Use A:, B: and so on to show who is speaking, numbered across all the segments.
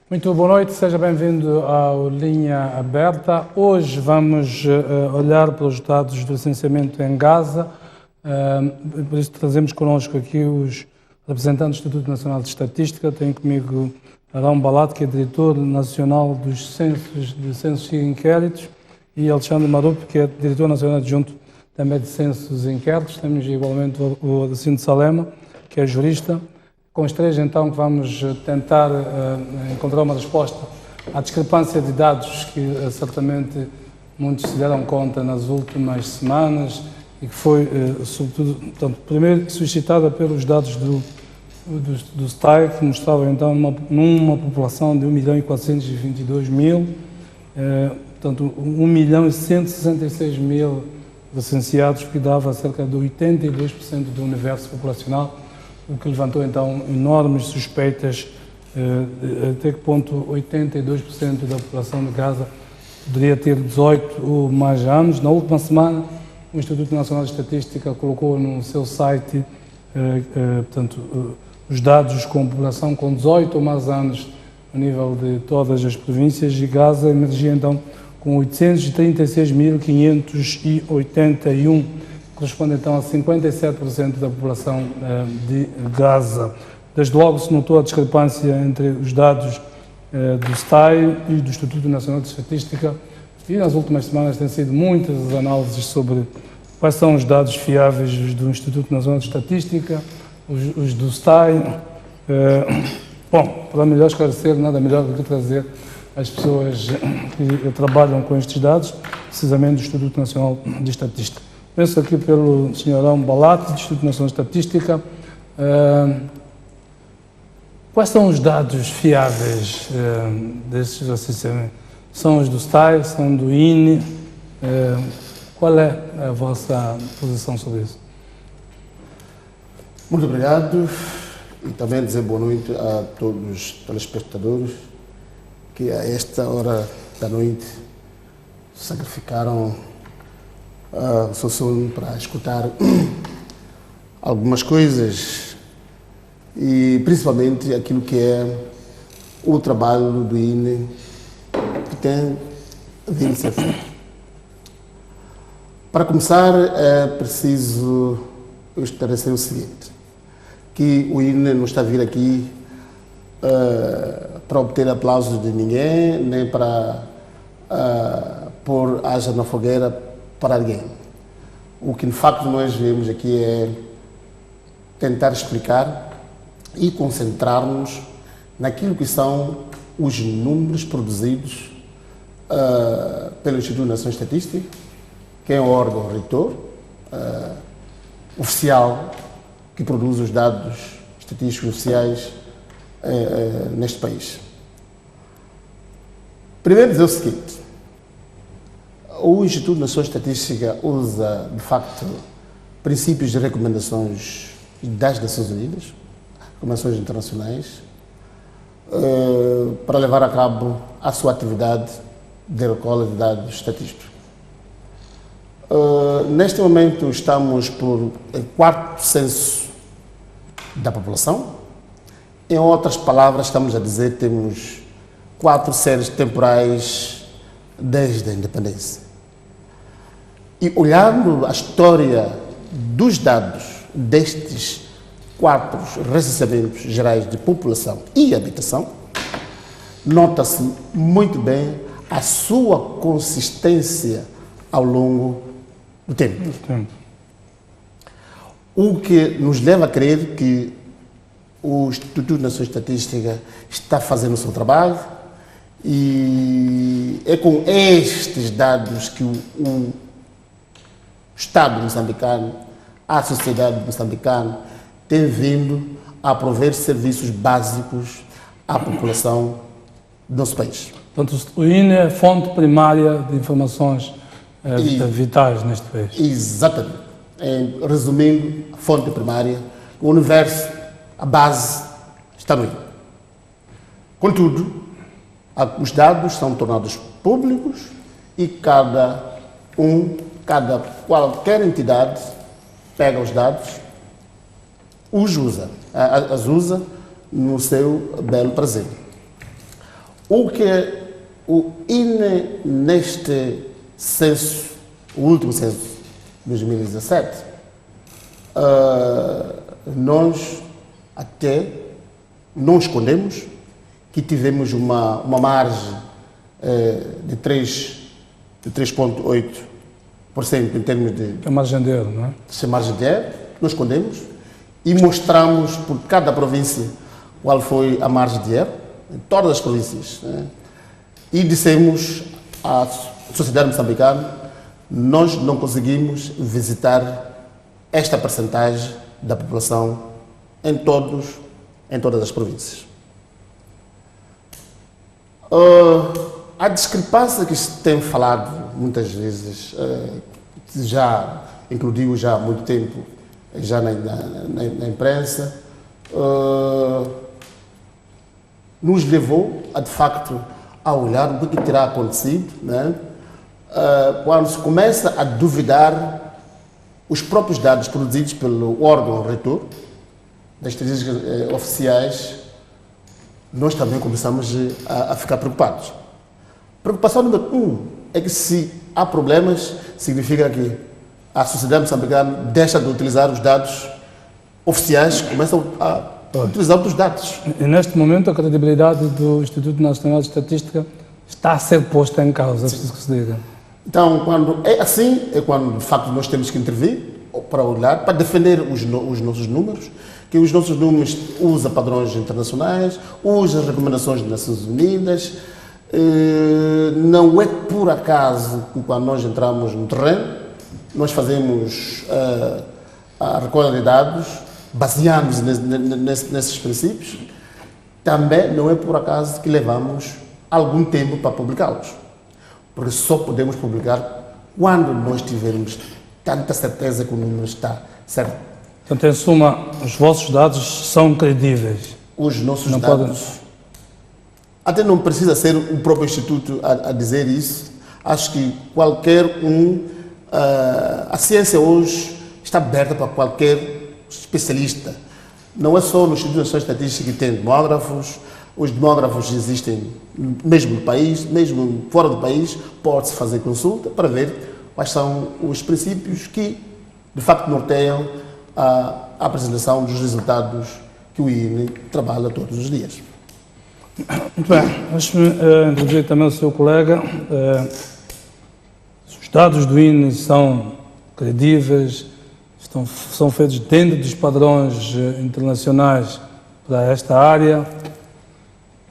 A: Muito boa noite, seja bem-vindo ao Linha Aberta. Hoje vamos olhar para os dados do licenciamento em Gaza, por isso trazemos connosco aqui os representantes do Instituto Nacional de Estatística. Tenho comigo Arão Balato, que é diretor nacional dos censos e inquéritos, e Alexandre Marup, que é diretor nacional adjunto também de censos e inquéritos. Temos igualmente o Adacino Salema, que é jurista. Com os três, então, que vamos tentar encontrar uma resposta à discrepância de dados que certamente muitos se deram conta nas últimas semanas e que foi, sobretudo, portanto, primeiro suscitada pelos dados do STAI, que mostravam, então, numa população de 1.422.000, portanto, 1.166.000 recenseados, que dava cerca de 82% do universo populacional, o que levantou então enormes suspeitas até que ponto 82% da população de Gaza poderia ter 18 ou mais anos. Na última semana, o Instituto Nacional de Estatística colocou no seu site portanto, os dados com população com 18 ou mais anos a nível de todas as províncias, e Gaza emergia então com 836.581, corresponde então a 57% da população de Gaza. Desde logo se notou a discrepância entre os dados do STAI e do Instituto Nacional de Estatística, e nas últimas semanas têm sido muitas as análises sobre quais são os dados fiáveis do Instituto Nacional de Estatística, os do STAI. Bom, para melhor esclarecer, nada melhor do que trazer as pessoas que trabalham com estes dados, precisamente do Instituto Nacional de Estatística. Penso aqui pelo Sr. Arão Balato, do Instituto Nacional de Estatística. Quais são os dados fiáveis desses licenciamentos? São os do STAI, são do INE? Qual é a vossa posição sobre isso?
B: Muito obrigado, e também dizer boa noite a todos os telespectadores que a esta hora da noite sacrificaram o seu sono para escutar algumas coisas, e principalmente aquilo que é o trabalho do INE que tem vindo a ser feito. Para começar, é preciso esclarecer o seguinte, que o INE não está a vir aqui para obter aplausos de ninguém, nem para pôr asa na fogueira para alguém. O que de facto nós vemos aqui é tentar explicar e concentrar-nos naquilo que são os números produzidos pelo Instituto Nacional de Estatística, que é o órgão reitor oficial que produz os dados estatísticos oficiais neste país. Primeiro dizer o seguinte: o Instituto Nacional de Estatística usa, de facto, princípios de recomendações das Nações Unidas, recomendações internacionais, para levar a cabo a sua atividade de recolha de dados estatísticos. Neste momento estamos por quarto censo da população. Em outras palavras, estamos a dizer que temos 4 séries temporais desde a independência. E olhando a história dos dados destes 4 recenseamentos gerais de população e habitação, nota-se muito bem a sua consistência ao longo do tempo. O que nos leva a crer que o Instituto Nacional de Estatística está fazendo o seu trabalho, e é com estes dados que o Estado moçambicano, a sociedade moçambicana, tem vindo a prover serviços básicos à população do nosso país.
A: Portanto, o INE é a fonte primária de informações vitais neste país.
B: Exatamente. Resumindo, a fonte primária, o universo, a base, está no INE. Contudo, os dados são tornados públicos e qualquer entidade pega os dados, os usa no seu belo prazer. O que o INE, neste censo, o último censo, 2017, nós até não escondemos que tivemos uma margem de 3,8% em termos de
A: A margem de erro, não é?
B: margem de erro, não escondemos e mostramos por cada província qual foi a margem de erro, em todas as províncias, né? E dissemos à sociedade moçambicana: nós não conseguimos visitar esta percentagem da população em todas as províncias. A discrepância que se tem falado muitas vezes, já incluiu já há muito tempo, já na imprensa, nos levou a, de facto, a olhar o que terá acontecido, né? Quando se começa a duvidar os próprios dados produzidos pelo órgão reitor das estatísticas oficiais, nós também começamos a ficar preocupados. Preocupação número 1 é que, se há problemas, significa que a sociedade moçambicana deixa de utilizar os dados oficiais, começa a utilizar outros dados.
A: E neste momento a credibilidade do Instituto Nacional de Estatística está a ser posta em causa, é preciso que se diga.
B: Então, quando é assim, é quando de facto nós temos que intervir para olhar, para defender os nossos números, que os nossos números usam padrões internacionais, usam as recomendações das Nações Unidas. Não é por acaso que, quando nós entramos no terreno, nós fazemos a recolha de dados, baseando-nos nesses princípios. Também não é por acaso que levamos algum tempo para publicá-los, porque só podemos publicar quando nós tivermos tanta certeza que o número está certo.
A: Portanto, em suma, os vossos dados são credíveis.
B: Os nossos
A: não
B: dados...
A: podem...
B: Até não precisa ser o próprio Instituto a dizer isso. Acho que qualquer a ciência hoje está aberta para qualquer especialista. Não é só no Instituto Nacional de Estatística que tem demógrafos. Os demógrafos existem mesmo no país, mesmo fora do país. Pode-se fazer consulta para ver quais são os princípios que, de facto, norteiam a apresentação dos resultados que o INE trabalha todos os dias.
A: Muito bem, deixe-me introduzir também o seu colega. Os dados do INE são credíveis, são feitos dentro dos padrões internacionais para esta área.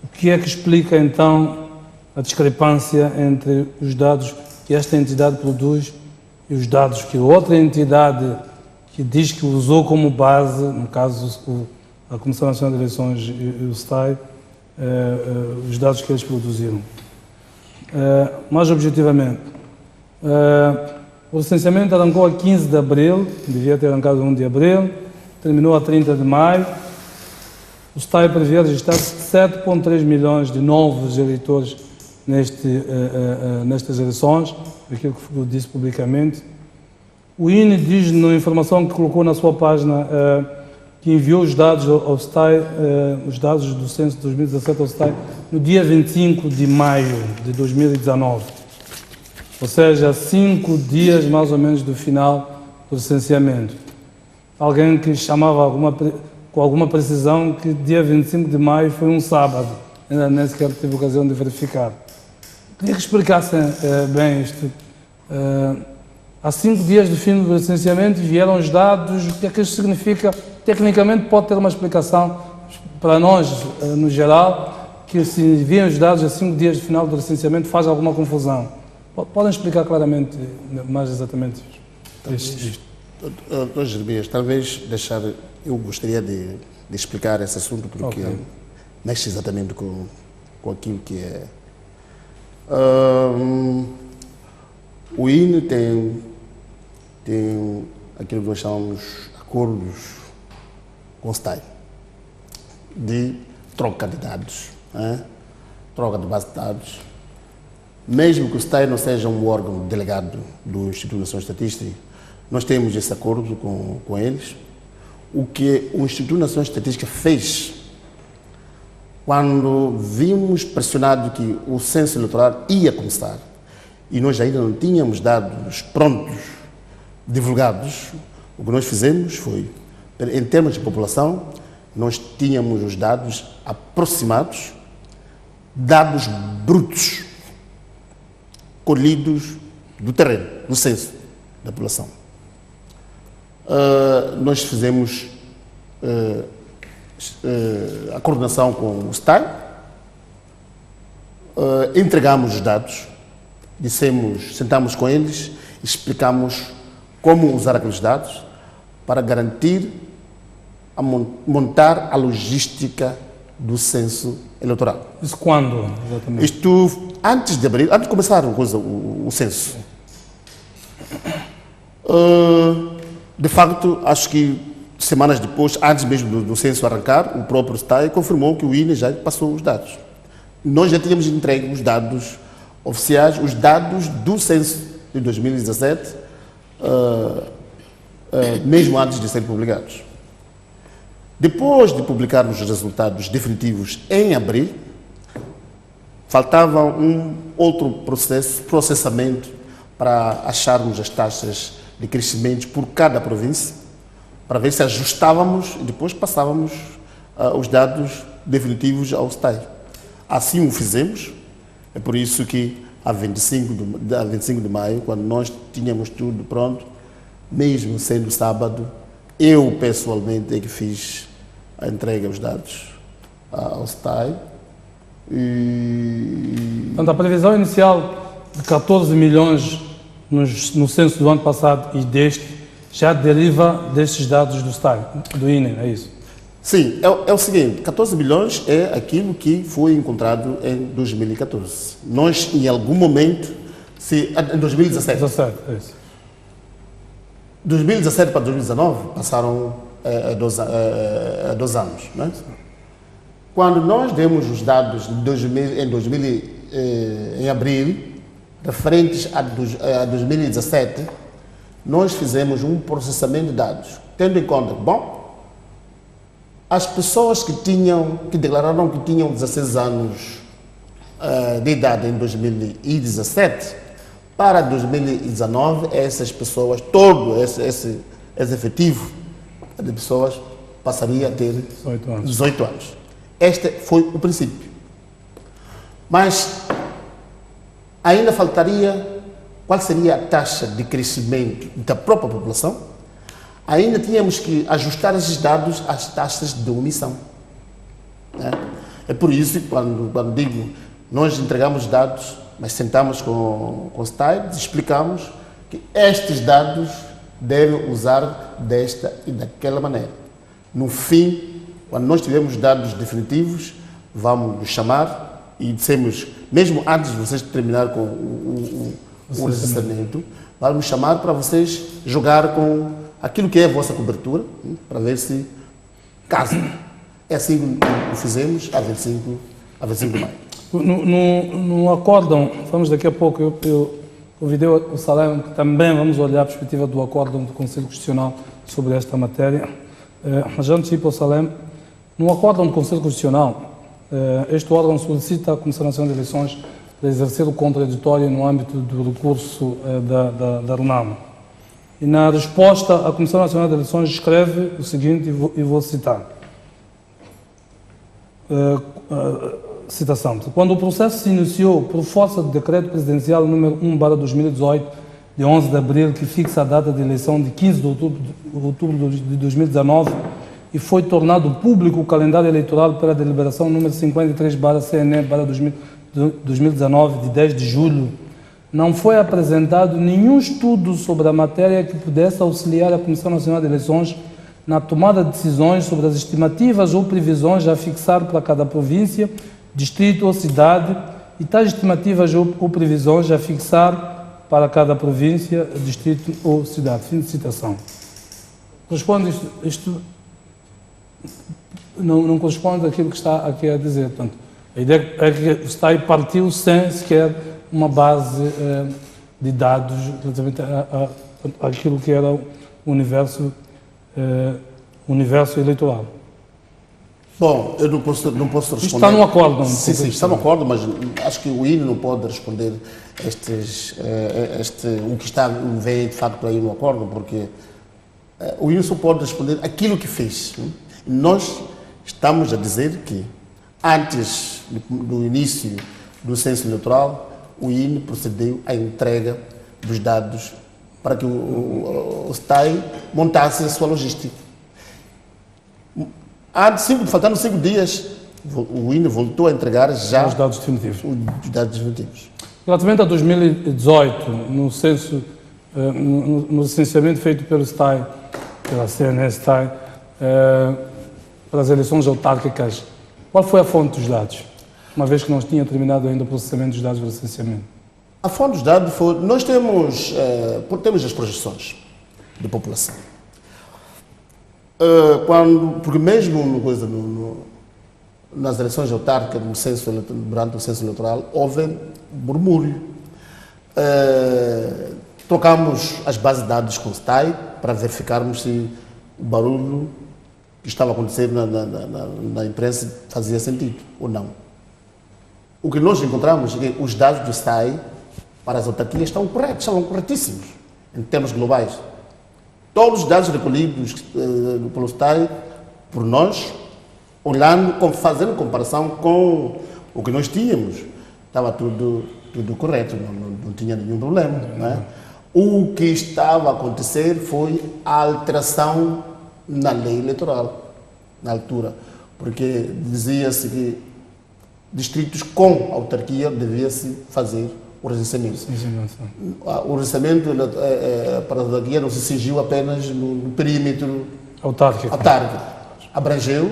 A: O que é que explica então a discrepância entre os dados que esta entidade produz e os dados que outra entidade que diz que usou como base, no caso a Comissão Nacional de Eleições e o STAI, os dados que eles produziram? Mais objetivamente, o licenciamento arrancou a 15 de abril, devia ter arrancado a 1 de abril, terminou a 30 de maio. O STAI prevê registrar 7,3 milhões de novos eleitores nestas eleições, aquilo que disse publicamente. O INE diz na informação que colocou na sua página que enviou os dados ao STAI, os dados do censo de 2017 ao STAI, no dia 25 de maio de 2019. Ou seja, 5 dias mais ou menos do final do licenciamento. Alguém que chamava com alguma precisão que dia 25 de maio foi um sábado, ainda nem sequer tive ocasião de verificar. Queria que explicassem bem isto. Há 5 dias do fim do licenciamento vieram os dados, o que é que isto significa? Tecnicamente pode ter uma explicação para nós, no geral, que se enviam os dados a 5 dias do final do licenciamento faz alguma confusão. Podem explicar claramente, mais exatamente isto?
B: Dr. Jeremias, talvez eu gostaria de explicar esse assunto, porque mexe exatamente com aquilo que é. O INE tem aquilo que nós chamamos acordos com o STAI, de troca de dados, troca de base de dados. Mesmo que o STAI não seja um órgão delegado do Instituto Nacional de Estatística, nós temos esse acordo com eles. O que o Instituto Nacional de Estatística fez quando vimos pressionado que o censo eleitoral ia começar e nós ainda não tínhamos dados prontos, divulgados, o que nós fizemos foi, em termos de população, nós tínhamos os dados aproximados, dados brutos, colhidos do terreno, do censo da população. Nós fizemos a coordenação com o STAI, entregamos os dados, sentamos com eles, explicamos como usar aqueles dados para garantir, montar a logística do censo eleitoral.
A: Isso quando, exatamente?
B: Isto antes de abril, antes de começar o censo. De facto, acho que semanas depois, antes mesmo do censo arrancar, o próprio STAI confirmou que o INE já passou os dados. Nós já tínhamos entregue os dados oficiais, os dados do censo de 2017, mesmo antes de serem publicados. Depois de publicarmos os resultados definitivos em abril, faltava um outro processamento para acharmos as taxas de crescimento por cada província, para ver se ajustávamos e depois passávamos os dados definitivos ao STAI. Assim o fizemos, é por isso que a 25 de maio, quando nós tínhamos tudo pronto, mesmo sendo sábado, eu pessoalmente é que fiz a entrega dos dados ao STAI.
A: Portanto, a previsão inicial de 14 milhões no censo do ano passado e deste já deriva destes dados do STAI, do INE, é isso?
B: Sim, é o seguinte, 14 milhões é aquilo que foi encontrado em 2014. Nós, em algum momento, em 2017.
A: 17, é isso.
B: 2017 para 2019 passaram 2 anos, não é? Quando nós demos os dados em abril, referentes a 2017, nós fizemos um processamento de dados, tendo em conta, as pessoas que declararam que tinham 16 anos de idade em 2017, para 2019, essas pessoas, todo esse efetivo de pessoas passaria a ter 18 anos. Este foi o princípio. Mas ainda faltaria qual seria a taxa de crescimento da própria população. Ainda tínhamos que ajustar esses dados às taxas de omissão. É por isso que quando digo, nós entregamos dados, mas sentamos com o STAI, explicamos que estes dados devem usar desta e daquela maneira. No fim, quando nós tivermos dados definitivos, vamos nos chamar e dissemos, mesmo antes de vocês terminar com o licenciamento, vamos chamar para vocês jogar com aquilo que é a vossa cobertura, para ver se casa. É assim que o fizemos a 25 de maio.
A: No acórdão, vamos daqui a pouco, eu convidei o Salem, que também vamos olhar a perspectiva do acórdão do Conselho Constitucional sobre esta matéria. Mas antes de ir para o Salem, no acórdão do Conselho Constitucional, este órgão solicita à Comissão Nacional de Eleições para exercer o contraditório no âmbito do recurso da RENAMO. E na resposta, a Comissão Nacional de Eleições escreve o seguinte, e vou citar. Citação. Quando o processo se iniciou por força do Decreto Presidencial número 1/2018, de 11 de abril, que fixa a data de eleição de 15 de outubro de 2019, e foi tornado público o calendário eleitoral pela deliberação número 53/CNE/2019, de 10 de julho, não foi apresentado nenhum estudo sobre a matéria que pudesse auxiliar a Comissão Nacional de Eleições na tomada de decisões sobre as estimativas ou previsões a fixar para cada província, distrito ou cidade, e tais estimativas ou previsões a fixar para cada província, distrito ou cidade. Fim de citação. Corresponde isto não corresponde àquilo que está aqui a dizer. Portanto, a ideia é que está aí partiu sem sequer uma base de dados relativamente àquilo que era o universo eleitoral.
B: Bom, eu não posso responder.
A: Isto está no acordo, não?
B: Sim, está no acordo, mas acho que o INE não pode responder o que vem de facto aí no acordo, porque o INE só pode responder aquilo que fez. Nós estamos a dizer que antes do início do censo eleitoral, o INE procedeu à entrega dos dados para que o STAI montasse a sua logística. Faltando 5 dias, o INE voltou a entregar já
A: os dados definitivos.
B: Os dados definitivos.
A: Relativamente a 2018, no censo, no licenciamento feito pelo STAI, pela CNS STAI, para as eleições autárquicas, qual foi a fonte dos dados? Uma vez que não tinha terminado ainda o processamento dos dados do licenciamento. A
B: fonte dos dados foi... Nós temos as projeções de população. Porque mesmo nas eleições autárquicas, durante o censo eleitoral, houve murmúrio. Trocamos as bases de dados com o STAI para verificarmos se o barulho que estava acontecendo na imprensa fazia sentido ou não. O que nós encontramos é que os dados do STAI para as autarquias estavam corretíssimos, em termos globais. Todos os dados recolhidos pelo STAI, por nós, fazendo comparação com o que nós tínhamos, estava tudo correto, não tinha nenhum problema. Não é? O que estava a acontecer foi a alteração na lei eleitoral, na altura, porque dizia-se que distritos com autarquia devia-se fazer o recenseamento. O recenseamento para a autarquia não se cingiu apenas no perímetro autárquico. Abrangeu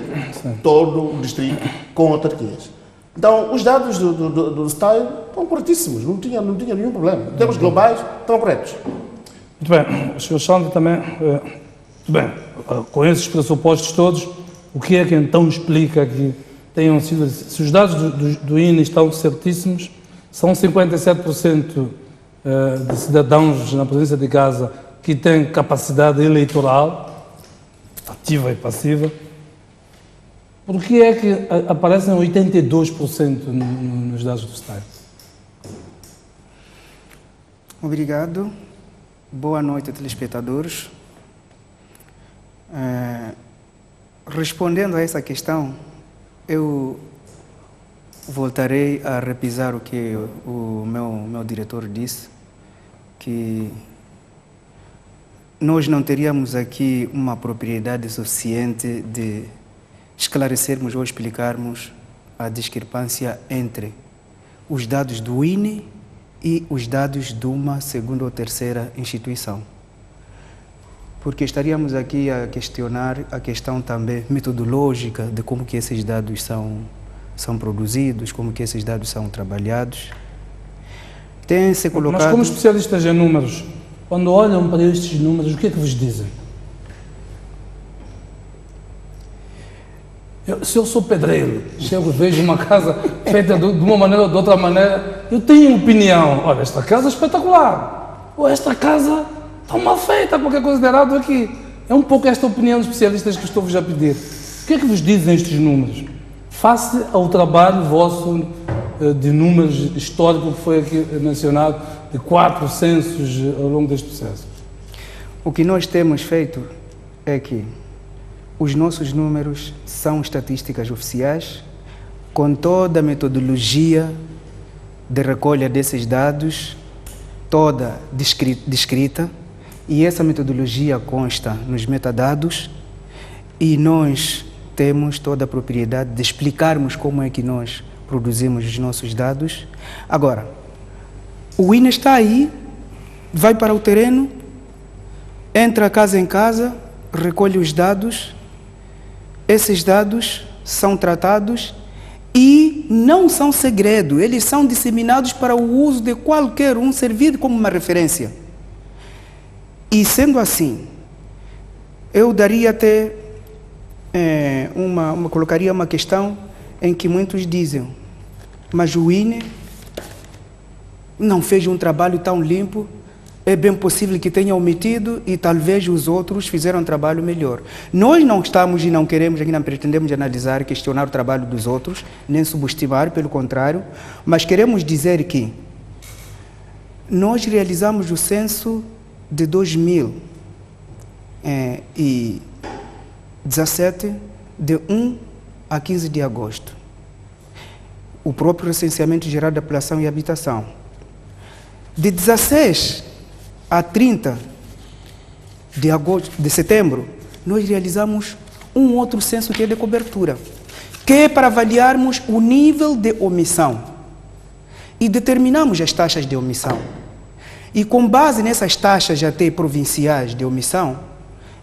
B: todo o distrito com autarquias. Então, os dados do STAI estão corretíssimos, não tinha nenhum problema. Em termos globais, estão corretos.
A: Muito bem. O Sr. Sandro também... com esses pressupostos todos, o que é que então explica que tenham sido... Se os dados do INE estão certíssimos, são 57% de cidadãos na presença de casa que têm capacidade eleitoral, ativa e passiva. Por que é que aparecem 82% nos dados do STAI?
C: Obrigado. Boa noite, telespectadores. Respondendo a essa questão, eu voltarei a repisar o que o meu diretor disse, que nós não teríamos aqui uma propriedade suficiente de esclarecermos ou explicarmos a discrepância entre os dados do INE e os dados de uma segunda ou terceira instituição. Porque estaríamos aqui a questionar a questão também metodológica de como que esses dados são produzidos, como que esses dados são trabalhados. Tem-se colocado...
A: Mas como especialistas em números, quando olham para estes números, o que é que vos dizem? Se eu sou pedreiro, chego e vejo uma casa feita de uma maneira ou de outra maneira, eu tenho opinião. Olha, esta casa é espetacular. Ou esta casa está mal feita, qualquer coisa de errado aqui. É um pouco esta opinião dos especialistas que estou-vos a pedir. O que é que vos dizem estes números? Face ao trabalho vosso de números histórico que foi aqui mencionado, de 4 censos ao longo deste processo.
C: O que nós temos feito é que os nossos números são estatísticas oficiais, com toda a metodologia de recolha desses dados, toda descrita, e essa metodologia consta nos metadados, e nós temos toda a propriedade de explicarmos como é que nós produzimos os nossos dados. Agora, o INE está aí, vai para o terreno, entra casa em casa, recolhe os dados. Esses dados são tratados e não são segredo, eles são disseminados para o uso de qualquer um, servir como uma referência. E sendo assim, eu daria até colocaria uma questão em que muitos dizem, mas o INE não fez um trabalho tão limpo, é bem possível que tenha omitido e talvez os outros fizeram um trabalho melhor. Nós não estamos e não queremos, aqui não pretendemos analisar, questionar o trabalho dos outros, nem subestimar, pelo contrário, mas queremos dizer que nós realizamos o censo de 2017, de 1 a 15 de agosto. O próprio recenseamento geral da população e habitação. De 16 a 30 de setembro, nós realizamos um outro censo que é de cobertura, que é para avaliarmos o nível de omissão e determinamos as taxas de omissão. E com base nessas taxas até provinciais de omissão,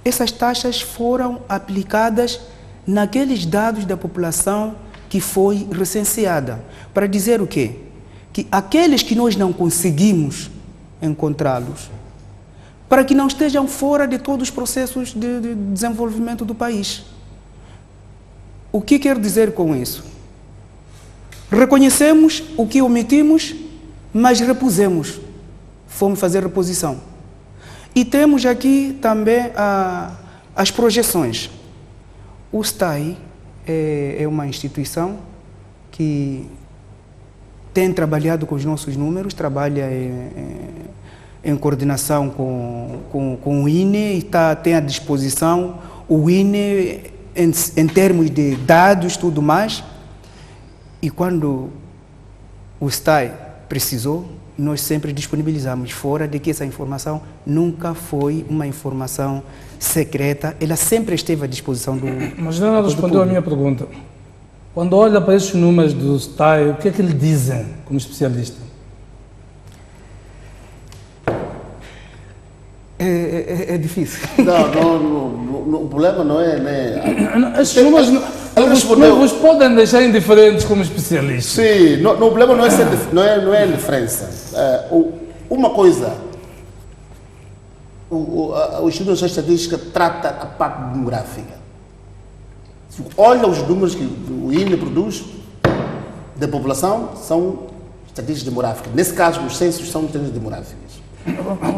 C: essas taxas foram aplicadas naqueles dados da população que foi recenseada, para dizer o quê? Que aqueles que nós não conseguimos encontrá-los, para que não estejam fora de todos os processos de desenvolvimento do país. O que quero dizer com isso? Reconhecemos o que omitimos, mas repusemos. Fomos fazer reposição. E temos aqui também as projeções. O STAI é uma instituição que tem trabalhado com os nossos números, trabalha em coordenação com o INE e tem à disposição o INE em termos de dados, tudo mais. E quando o STAI precisou, nós sempre disponibilizamos, fora de que essa informação nunca foi uma informação secreta, ela sempre esteve à disposição do
A: Mas não respondeu a minha pergunta. Quando olha para esses números do STAI, o que é que lhe dizem como especialista?
C: É difícil.
B: Não, o problema não é... Né?
A: Esses números não vos podem deixar indiferentes como especialista.
B: Sim, o problema não é a diferença. Uma coisa, o Instituto de Estatística trata a parte demográfica. Olha os números que o INE produz da população, são estatísticas demográficas. Nesse caso, os censos são estatísticas demográficas.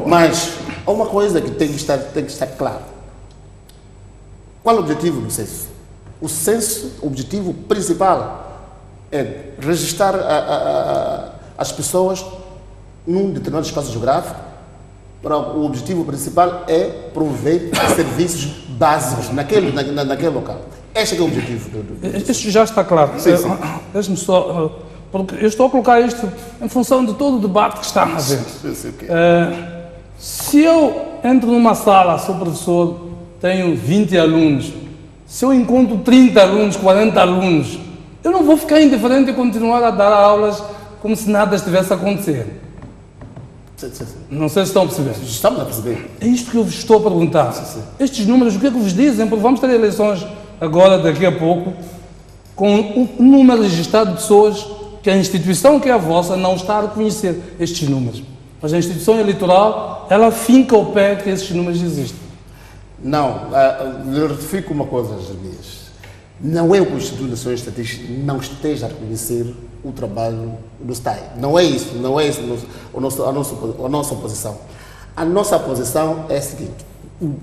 B: Mas há uma coisa que tem que estar claro. Qual é o objetivo do censo? O censo, o objetivo principal é registrar as pessoas num determinado espaço geográfico. O objetivo principal é prover serviços básicos naquele local. Este é o objetivo do
A: Isto já está claro.
B: Sim, sim.
A: Deixe-me só, porque eu estou a colocar isto em função de todo o debate que está a haver. Se eu entro numa sala, sou professor, tenho 20 alunos, se eu encontro 30 alunos, 40 alunos, eu não vou ficar indiferente e continuar a dar aulas como se nada estivesse a acontecer. Não sei se estão a perceber.
B: Estamos a perceber.
A: É isto que eu vos estou a perguntar. Estes números, o que é que vos dizem? Porque vamos ter eleições agora, daqui a pouco, com um número registrado de pessoas que a instituição que é a vossa não está a reconhecer estes números. Mas a instituição eleitoral, ela finca o pé que esses números existem.
B: Não, eu retifico uma coisa, Jeremias. Não é o que o Instituto Nacional de Estatística não esteja a reconhecer o trabalho do STAI. Não é isso a nossa posição. A nossa posição é a seguinte: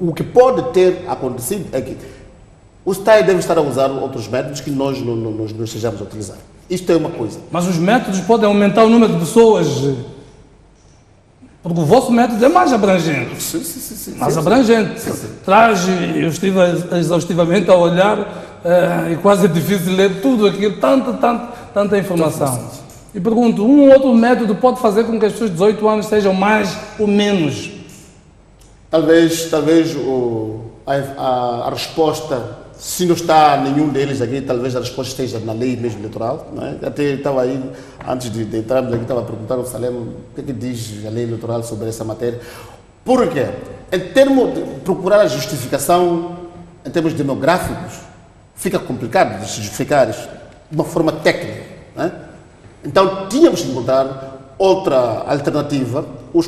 B: o que pode ter acontecido é que o STAI deve estar a usar outros métodos que nós não estejamos a utilizar. Isto é uma coisa.
A: Mas os métodos podem aumentar o número de pessoas, porque o vosso método é mais abrangente.
B: Sim.
A: Mais abrangente. Traz, eu estive exaustivamente a olhar e quase é difícil ler tudo aquilo, tanta informação. E pergunto, um ou outro método pode fazer com que as pessoas de 18 anos sejam mais ou menos?
B: Talvez a resposta, se não está nenhum deles aqui, talvez a resposta esteja na lei mesmo eleitoral. Não é? Até estava aí, antes de entrarmos aqui, estava a perguntar ao Salem o que diz a lei eleitoral sobre essa matéria. Por quê? Em termos de procurar a justificação, em termos demográficos, fica complicado de justificar isso de uma forma técnica. Não é? Então, tínhamos que encontrar outra alternativa. O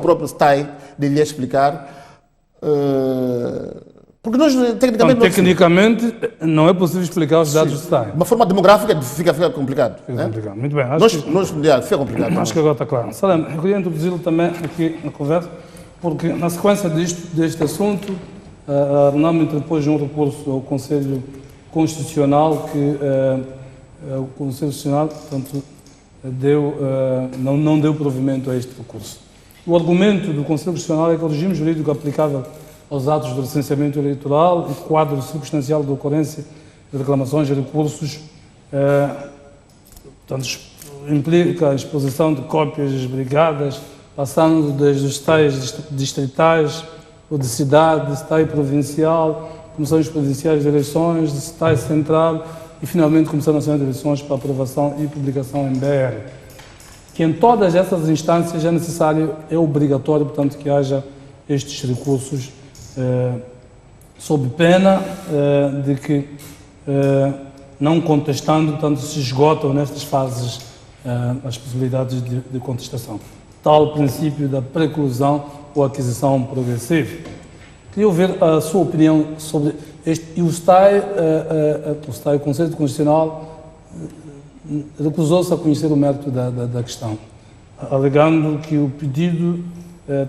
B: próprio STAI devia explicar Porque nós, tecnicamente...
A: Então, tecnicamente, não é possível explicar os dados do STAI.
B: De uma forma demográfica fica complicado.
A: Fica complicado. Muito bem.
B: Fica complicado.
A: Acho que agora está claro. Salem, eu queria introduzi-lo também aqui na conversa, porque na sequência deste assunto, a RENAM interpôs um recurso ao Conselho Constitucional que o Conselho Constitucional, portanto, não deu provimento a este recurso. O argumento do Conselho Constitucional é que o regime jurídico aplicável aos atos de recenseamento eleitoral e quadro circunstancial de ocorrência de reclamações e recursos, portanto, implica a exposição de cópias esbrigadas, passando desde os STAIs distritais, ou de cidade, de STAI provincial, comissões provinciais de eleições, de STAI central e, finalmente, Comissão Nacional de Eleições para aprovação e publicação em BR. Que em todas essas instâncias é necessário, é obrigatório, portanto, que haja estes recursos sob pena de que, não contestando, portanto, se esgotam nestas fases as possibilidades de contestação. Tal princípio da preclusão ou aquisição progressiva. Queria ouvir a sua opinião sobre este. E o STAI, o Conselho Constitucional, recusou-se a conhecer o mérito da questão, alegando que o pedido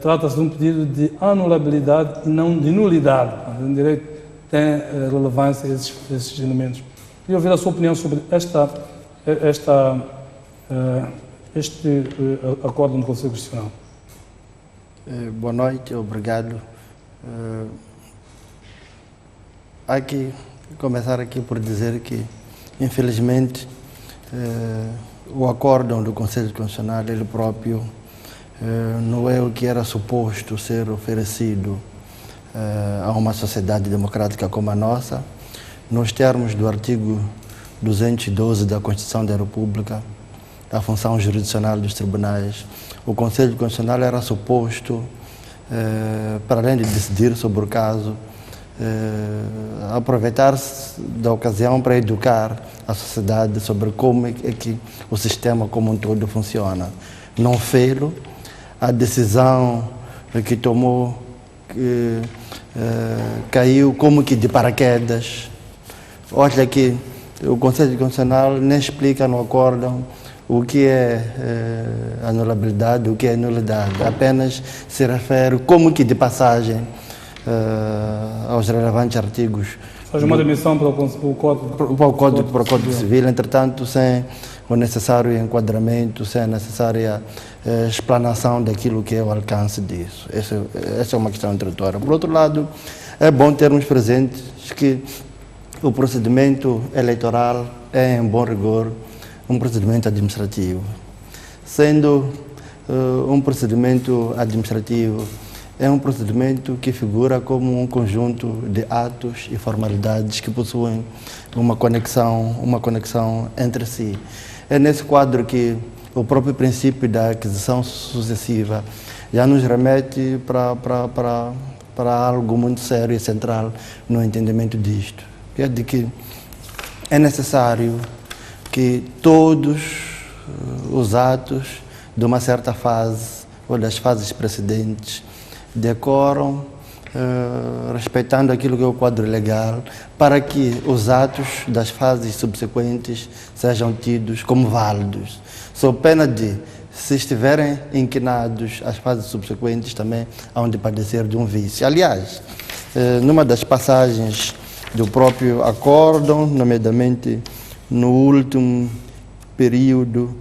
A: trata-se de um pedido de anulabilidade e não de nulidade. O direito tem relevância esses elementos. Queria ouvir a sua opinião sobre este acordo no Conselho Constitucional.
D: Boa noite, obrigado. Há que começar aqui por dizer que, infelizmente, o acórdão do Conselho Constitucional, ele próprio, não é o que era suposto ser oferecido a uma sociedade democrática como a nossa, nos termos do artigo 212 da Constituição da República, da função jurisdicional dos tribunais. O Conselho Constitucional era suposto, para além de decidir sobre o caso, aproveitar-se da ocasião para educar a sociedade sobre como é que o sistema como um todo funciona. Não fê-lo, a decisão que tomou caiu como que de paraquedas. Olha que o Conselho Constitucional nem explica no acórdão o que é anulabilidade, o que é nulidade. Apenas se refere como que de passagem aos relevantes artigos.
A: Faz uma demissão para o Código
D: Civil, entretanto, sem o necessário enquadramento, sem a necessária explanação daquilo que é o alcance disso. Essa é uma questão introdutória. Por outro lado, é bom termos presentes que o procedimento eleitoral é, em bom rigor, um procedimento administrativo. Sendo um procedimento administrativo, é um procedimento que figura como um conjunto de atos e formalidades que possuem uma conexão entre si. É nesse quadro que o próprio princípio da aquisição sucessiva já nos remete para algo muito sério e central no entendimento disto, que é de que é necessário que todos os atos de uma certa fase ou das fases precedentes decoram respeitando aquilo que é o quadro legal, para que os atos das fases subsequentes sejam tidos como válidos. Sob pena de, se estiverem inquinados, as fases subsequentes também hão de padecer de um vício. Aliás, numa das passagens do próprio acórdão, nomeadamente no último período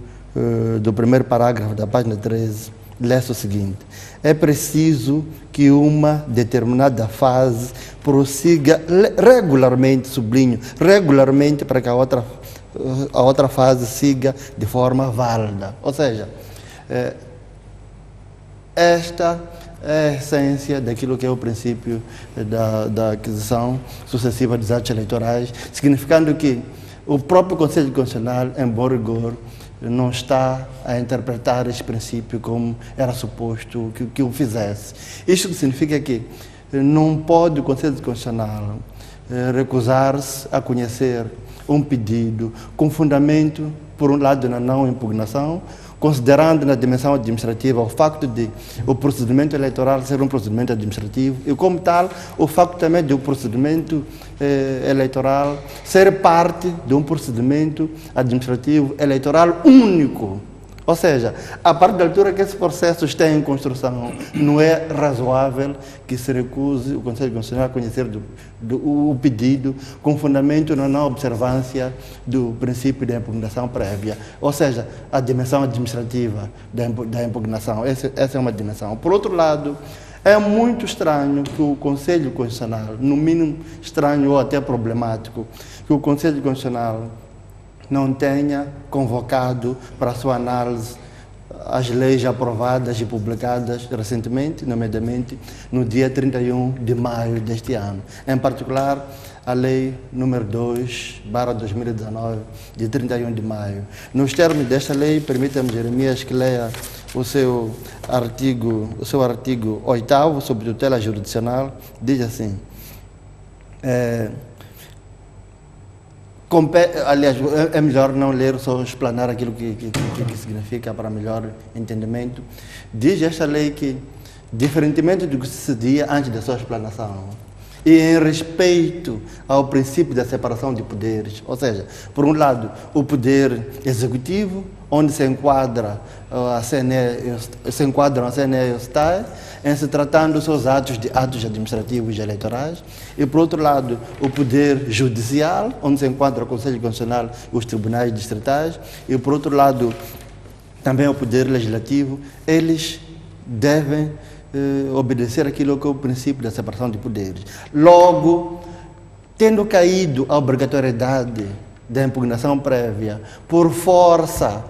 D: do primeiro parágrafo da página 13, lê-se o seguinte: é preciso que uma determinada fase prossiga regularmente, sublinho, regularmente, para que a outra fase siga de forma válida. Ou seja, esta é a essência daquilo que é o princípio da aquisição sucessiva dos atos eleitorais, significando que o próprio Conselho Constitucional, em bom rigor, não está a interpretar este princípio como era suposto que o fizesse. Isto significa que não pode o Conselho Constitucional recusar-se a conhecer um pedido com fundamento, por um lado, na não impugnação, considerando na dimensão administrativa o facto de o procedimento eleitoral ser um procedimento administrativo e, como tal, o facto também de o procedimento eleitoral ser parte de um procedimento administrativo eleitoral único. Ou seja, a partir da altura que esse processo está em construção, não é razoável que se recuse o Conselho Constitucional a conhecer o pedido com fundamento na não observância do princípio da impugnação prévia. Ou seja, a dimensão administrativa da impugnação. Essa é uma dimensão. Por outro lado, é muito estranho que o Conselho Constitucional, no mínimo estranho ou até problemático, que o Conselho Constitucional não tenha convocado para a sua análise as leis aprovadas e publicadas recentemente, nomeadamente no dia 31 de maio deste ano. Em particular, a Lei número 2/2019, de 31 de maio. Nos termos desta lei, permita-me, Jeremias, que leia o seu artigo 8º sobre tutela jurisdicional, diz assim... aliás, é melhor não ler, só explanar aquilo que significa para melhor entendimento. Diz esta lei que, diferentemente do que sucedia antes da sua explanação, e em respeito ao princípio da separação de poderes, ou seja, por um lado, o poder executivo, onde se enquadram a CNE e o STAE, em se tratando dos seus atos administrativos e eleitorais, e por outro lado, o poder judicial, onde se enquadra o Conselho Constitucional e os tribunais distritais, e por outro lado, também o poder legislativo, eles devem obedecer aquilo que é o princípio da separação de poderes. Logo, tendo caído a obrigatoriedade da impugnação prévia por força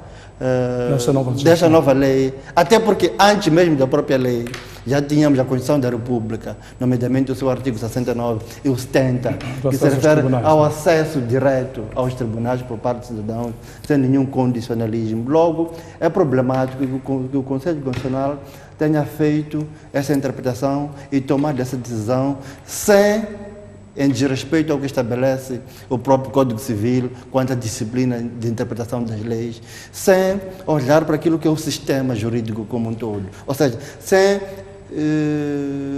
D: desta nova lei, até porque antes mesmo da própria lei já tínhamos a Constituição da República, nomeadamente o seu artigo 69 e o 70, que se refere ao acesso direto aos tribunais por parte dos cidadãos, sem nenhum condicionalismo. Logo, é problemático que o Conselho Constitucional tenha feito essa interpretação e tomado essa decisão sem, em desrespeito ao que estabelece o próprio Código Civil quanto à disciplina de interpretação das leis, sem olhar para aquilo que é o sistema jurídico como um todo. Ou seja, sem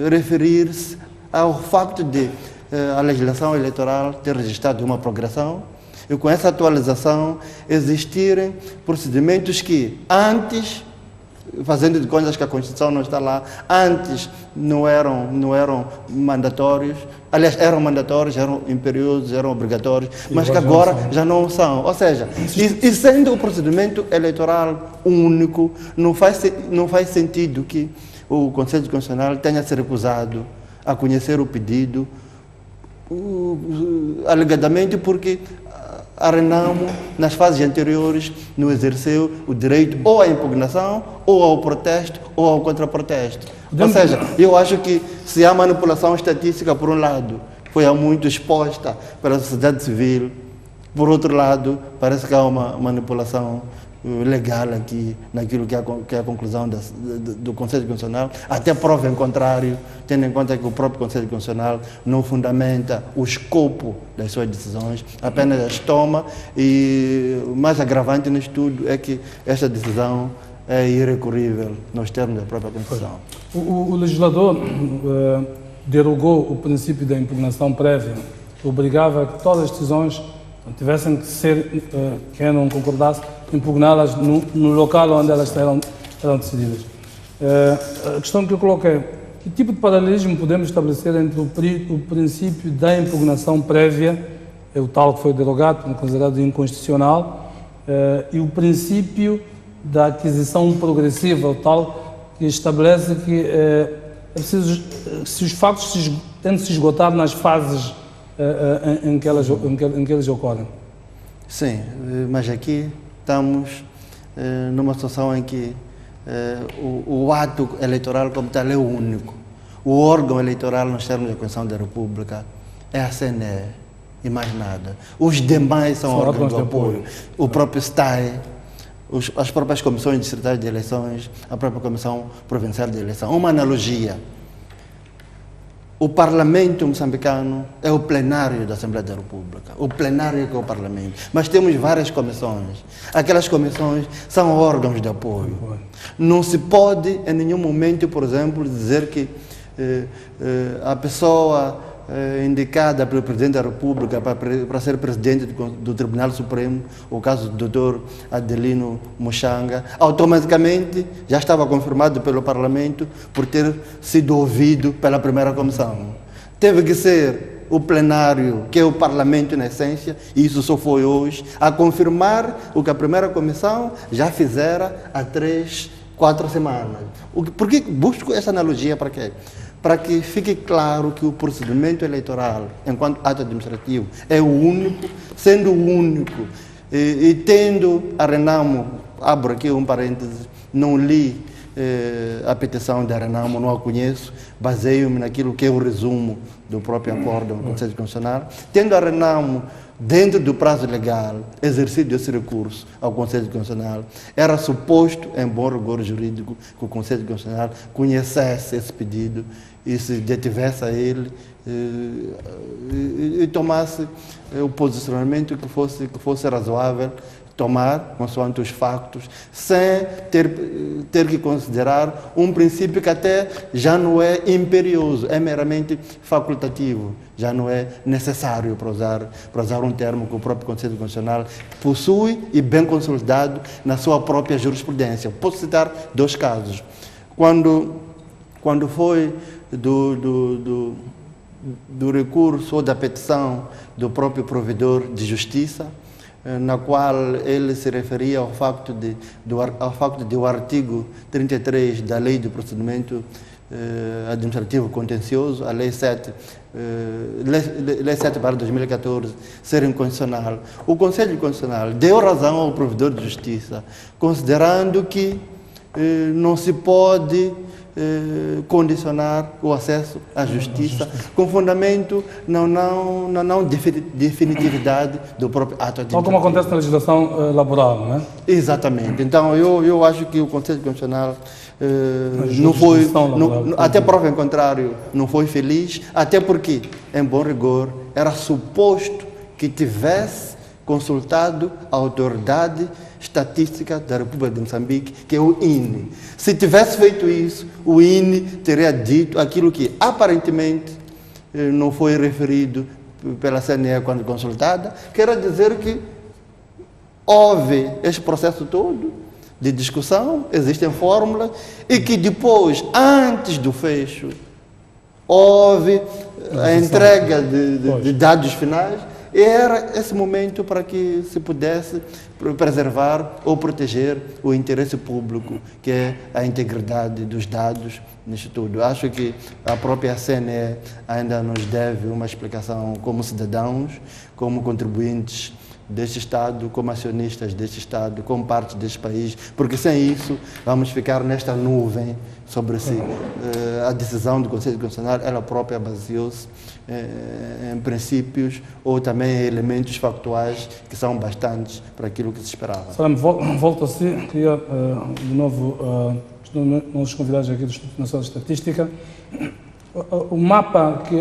D: referir-se ao facto de a legislação eleitoral ter registrado uma progressão e com essa atualização existirem procedimentos que antes, fazendo de contas que a Constituição não está lá, antes não eram mandatórios, aliás, eram mandatórios, eram imperiosos, eram obrigatórios, mas que agora já não são. Ou seja, e sendo o procedimento eleitoral único, não faz sentido que o Conselho Constitucional tenha se recusado a conhecer o pedido, alegadamente porque a Renamo, nas fases anteriores, não exerceu o direito ou à impugnação, ou ao protesto, ou ao contraprotesto. Ou seja, eu acho que se há manipulação estatística, por um lado, foi muito exposta pela sociedade civil, por outro lado, parece que há uma manipulação legal aqui, naquilo que é a conclusão do Conselho Constitucional, até prova em contrário, tendo em conta que o próprio Conselho Constitucional não fundamenta o escopo das suas decisões, apenas as toma, e o mais agravante nisso tudo é que esta decisão é irrecorrível nos termos da própria Constituição.
A: O legislador derogou o princípio da impugnação prévia, que obrigava a que todas as decisões tivessem que ser, quem não concordasse, impugná-las no local onde elas eram decididas. A questão que eu coloco é, que tipo de paralelismo podemos estabelecer entre o princípio da impugnação prévia, é o tal que foi derogado, considerado inconstitucional, e o princípio da aquisição progressiva, o tal que estabelece que é preciso, se os factos têm de se esgotar nas fases em que eles ocorrem.
D: Sim, mas aqui estamos numa situação em que o ato eleitoral como tal é o único. O órgão eleitoral nos termos da Constituição da República é a CNE e mais nada. Os demais são órgãos de apoio. O próprio STAE, as próprias comissões distritais de eleições, a própria Comissão Provincial de Eleição. Uma analogia. O Parlamento moçambicano é o plenário da Assembleia da República, o plenário que é o Parlamento. Mas temos várias comissões. Aquelas comissões são órgãos de apoio. Não se pode, em nenhum momento, por exemplo, dizer que a pessoa indicada pelo Presidente da República para ser presidente do Tribunal Supremo, o caso do Dr. Adelino Muxanga, automaticamente já estava confirmado pelo Parlamento por ter sido ouvido pela primeira comissão. Teve que ser o plenário, que é o Parlamento na essência, e isso só foi hoje, a confirmar o que a primeira comissão já fizera há 3, 4 semanas. Por que busco essa analogia? Para quê? Para que fique claro que o procedimento eleitoral, enquanto ato administrativo, é o único, sendo o único, e tendo a Renamo, abro aqui um parênteses, não li a petição da Renamo, não a conheço, baseio-me naquilo que é o resumo do próprio acordo do Conselho Constitucional, tendo a Renamo dentro do prazo legal, exercido esse recurso ao Conselho Constitucional, era suposto, em bom rigor jurídico, que o Conselho Constitucional conhecesse esse pedido e se detivesse a ele e tomasse o posicionamento que fosse razoável tomar, consoante os factos, sem ter que considerar um princípio que até já não é imperioso, é meramente facultativo, já não é necessário, para usar um termo que o próprio Conselho Constitucional possui e bem consolidado na sua própria jurisprudência. Posso citar 2 casos. Quando foi do recurso ou da petição do próprio provedor de justiça, na qual ele se referia ao facto de o artigo 33 da Lei do Procedimento Administrativo Contencioso, a Lei 7 para 2014, ser inconstitucional. O Conselho Constitucional deu razão ao provedor de justiça, considerando que não se pode condicionar o acesso à justiça com fundamento na não definitividade do próprio ato administrativo.
A: Como acontece na legislação laboral, não é?
D: Exatamente. Então, eu acho que o Conselho Constitucional não foi, até prova em contrário, não foi feliz, até porque, em bom rigor, era suposto que tivesse consultado a autoridade estatística da República de Moçambique, que é o INE. Se tivesse feito isso, o INE teria dito aquilo que aparentemente não foi referido pela CNE quando consultada, quer dizer que houve este processo todo de discussão, existem fórmulas, e que depois, antes do fecho, houve a entrega de dados finais. E era esse momento para que se pudesse preservar ou proteger o interesse público, que é a integridade dos dados nisto tudo. Acho que a própria CNE ainda nos deve uma explicação como cidadãos, como contribuintes deste Estado, como acionistas deste Estado, como parte deste país, porque sem isso vamos ficar nesta nuvem sobre si. A decisão do Conselho Constitucional, ela própria baseou-se em princípios ou também em elementos factuais que são bastantes para aquilo que se esperava.
A: Salame, volto a si, queria de novo nossos convidados aqui do Instituto Nacional de Estatística. O mapa que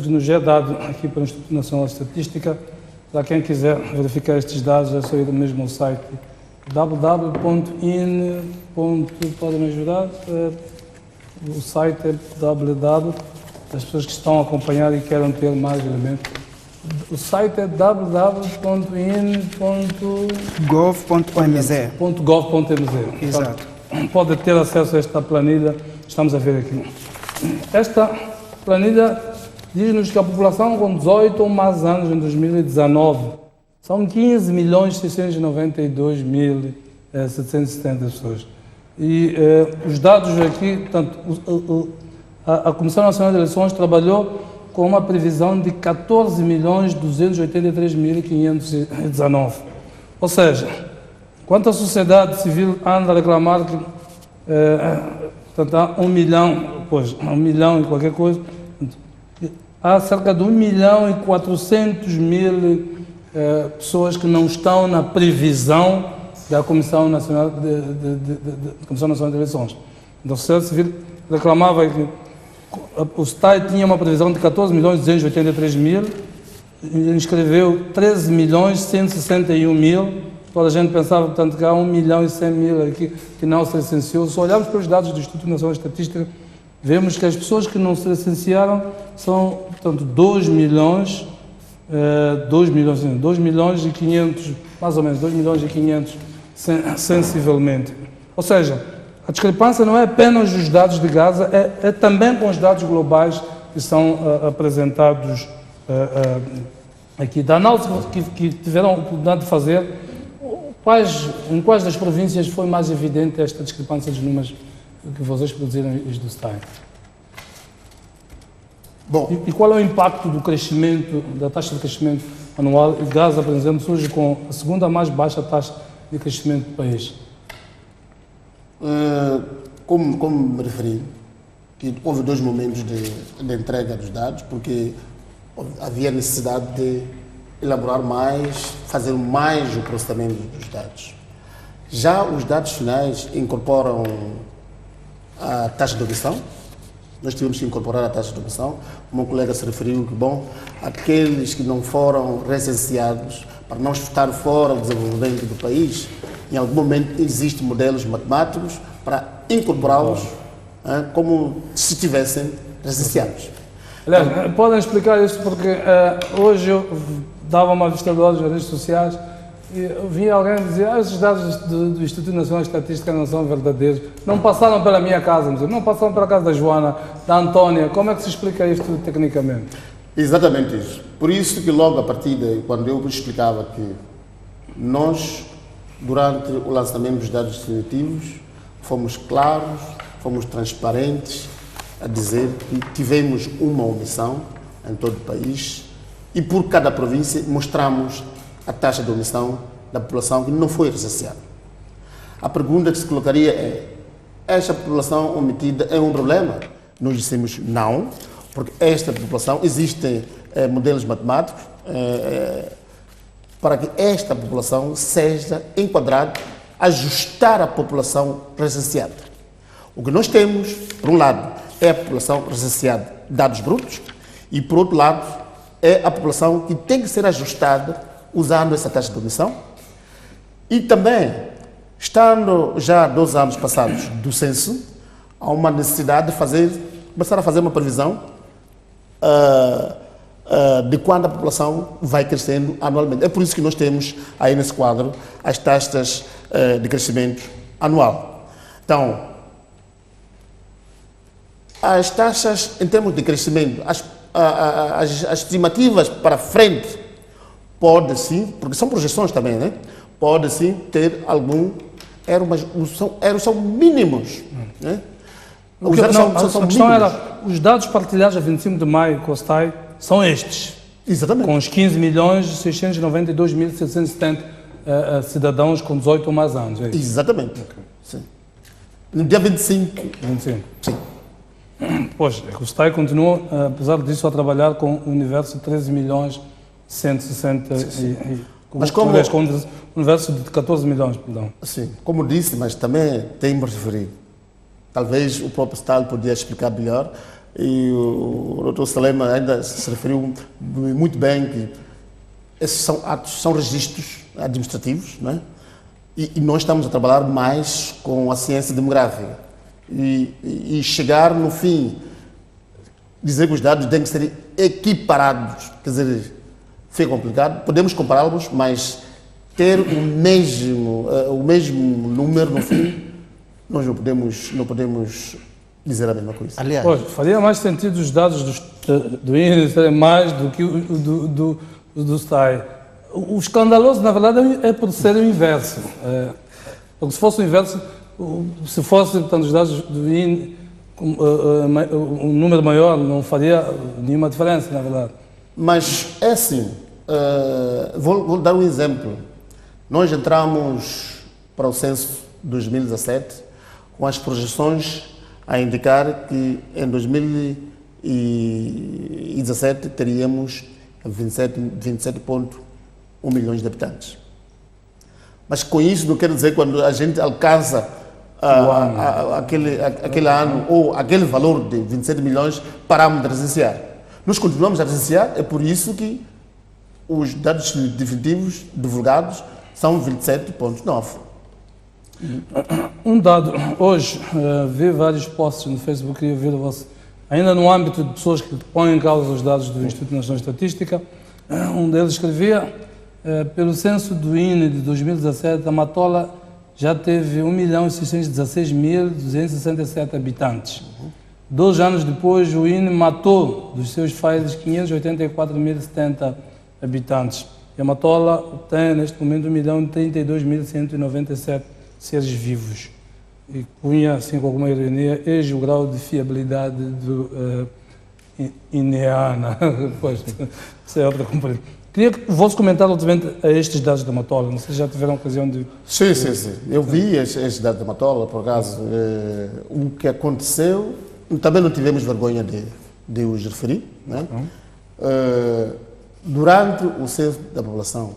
A: nos é dado aqui pelo Instituto Nacional de Estatística, para quem quiser verificar estes dados, é só ir mesmo ao site www.in. Podem me ajudar? O site é www. As pessoas que estão a acompanhar e querem ter mais elementos. O site é
C: www.in.gov.mz.
A: Exato. Pode ter acesso a esta planilha, estamos a ver aqui. Esta planilha diz-nos que a população com 18 ou mais anos em 2019 são 15.692.770 pessoas. E os dados aqui, portanto, a Comissão Nacional de Eleições trabalhou com uma previsão de 14.283.519. Ou seja, enquanto a sociedade civil anda a reclamar que portanto, há 1 milhão, pois, 1 milhão e qualquer coisa, há cerca de 1.400.000 pessoas que não estão na previsão da Comissão Nacional de Eleições. Então, a sociedade civil reclamava que o STAI tinha uma previsão de 14 milhões 283 mil, inscreveu 13 milhões 161 mil, toda a gente pensava, portanto, que há 1 milhão e 100 mil aqui que não se licenciou. Se olharmos para os dados do Instituto Nacional de Estatística, vemos que as pessoas que não se licenciaram são, portanto, 2 milhões e 500, mais ou menos, 2 milhões e 500, sensivelmente. Ou seja, a discrepância não é apenas dos dados de Gaza, é também com os dados globais que são apresentados aqui. Da análise que tiveram a oportunidade de fazer, em quais das províncias foi mais evidente esta discrepância dos números que vocês produziram do STAI?
B: Bom,
A: E qual é o impacto do crescimento, da taxa de crescimento anual? E Gaza, por exemplo, surge com a segunda mais baixa taxa de crescimento do país.
B: como me referi, que houve 2 momentos de entrega dos dados, porque havia necessidade de elaborar mais, fazer mais o processamento dos dados. Já os dados finais incorporam a taxa de omissão. Nós tivemos que incorporar a taxa de omissão. Como o colega se referiu, que bom, aqueles que não foram recenseados, para não estar fora do desenvolvimento do país, em algum momento existem modelos matemáticos para incorporá-los como se estivessem recenseados.
A: Aliás, podem explicar isso porque hoje eu dava uma vista de olhos nas redes sociais e eu vi alguém dizer esses dados do Instituto Nacional de Estatística não são verdadeiros, não passaram pela minha casa, não passaram pela casa da Joana, da Antônia. Como é que se explica isto tecnicamente?
B: Exatamente isso. Por isso que logo a partida, quando eu explicava que nós, durante o lançamento dos dados definitivos, fomos claros, fomos transparentes a dizer que tivemos uma omissão em todo o país e por cada província mostramos a taxa de omissão da população que não foi recenseada. A pergunta que se colocaria é: esta população omitida é um problema? Nós dissemos não, porque esta população, existem modelos matemáticos para que esta população seja enquadrada, ajustar a população recenseada. O que nós temos, por um lado, é a população recenseada, dados brutos, e por outro lado, é a população que tem que ser ajustada usando essa taxa de omissão. E também, estando já 2 anos passados do censo, há uma necessidade de começar a fazer uma previsão de quando a população vai crescendo anualmente. É por isso que nós temos aí nesse quadro as taxas de crescimento anual. Então, as taxas em termos de crescimento, as estimativas para frente, pode sim, porque são projeções também, né? Pode sim ter algum erro, mas são mínimos, né? Os erros são
A: a questão
B: mínimos.
A: era, os dados partilhados a 25 de maio com o STAI são estes,
B: Exatamente.
A: com os 15 milhões 692 mil 770 cidadãos com 18 ou mais anos. É isso?
B: Exatamente. Sim. No dia 25.
A: 25.
B: Sim.
A: Pois, o STAI continua, apesar disso, a trabalhar com o universo de 13 milhões 160
B: Mas como-
A: com o universo de 14 milhões, perdão.
B: Sim, como disse, mas também tem que referir. Talvez o próprio Estado podia explicar melhor, e o Dr. Salema ainda se referiu muito bem que esses são atos, são registros administrativos, não é? E nós estamos a trabalhar mais com a ciência demográfica. E chegar no fim, dizer que os dados têm que ser equiparados, quer dizer, foi complicado. Podemos compará-los, mas ter o mesmo número no fim, nós não podemos dizer a mesma coisa.
D: Aliás,
A: Pois, faria mais sentido os dados do INE serem mais do que do STAI. O escandaloso, na verdade, é por ser o inverso. Porque se fosse o inverso, se fossem, portanto, os dados do INE, um número maior não faria nenhuma diferença, na verdade.
B: Mas é assim, vou dar um exemplo. Nós entramos para o censo 2017 com as projeções a indicar que em 2017 teríamos 27,1 milhões de habitantes. Mas com isso não quero dizer quando a gente alcança aquele ano ou aquele valor de 27 milhões paramos de recensear. Nós continuamos a recensear, é por isso que os dados definitivos divulgados são 27,9.
A: Um dado, hoje vi vários posts no Facebook e vi ainda no âmbito de pessoas que põem em causa os dados do Instituto Nacional de Estatística, um deles escrevia, pelo censo do INE de 2017, a Matola já teve 1.616.267 habitantes. 2 anos depois, o INE matou dos seus files 584.070 habitantes. E a Matola tem, neste momento, 1.032.197 seres vivos. E punha, assim, com alguma ironia, eis o grau de fiabilidade do INEANA. Pois, isso é outra componente. Queria que o vosso comentário relativamente a estes dados da Matola. Não sei se já tiveram ocasião de...
B: Sim. Eu vi estes dados da Matola, por acaso. O que aconteceu, também não tivemos vergonha de os referir, né? Durante o censo da população,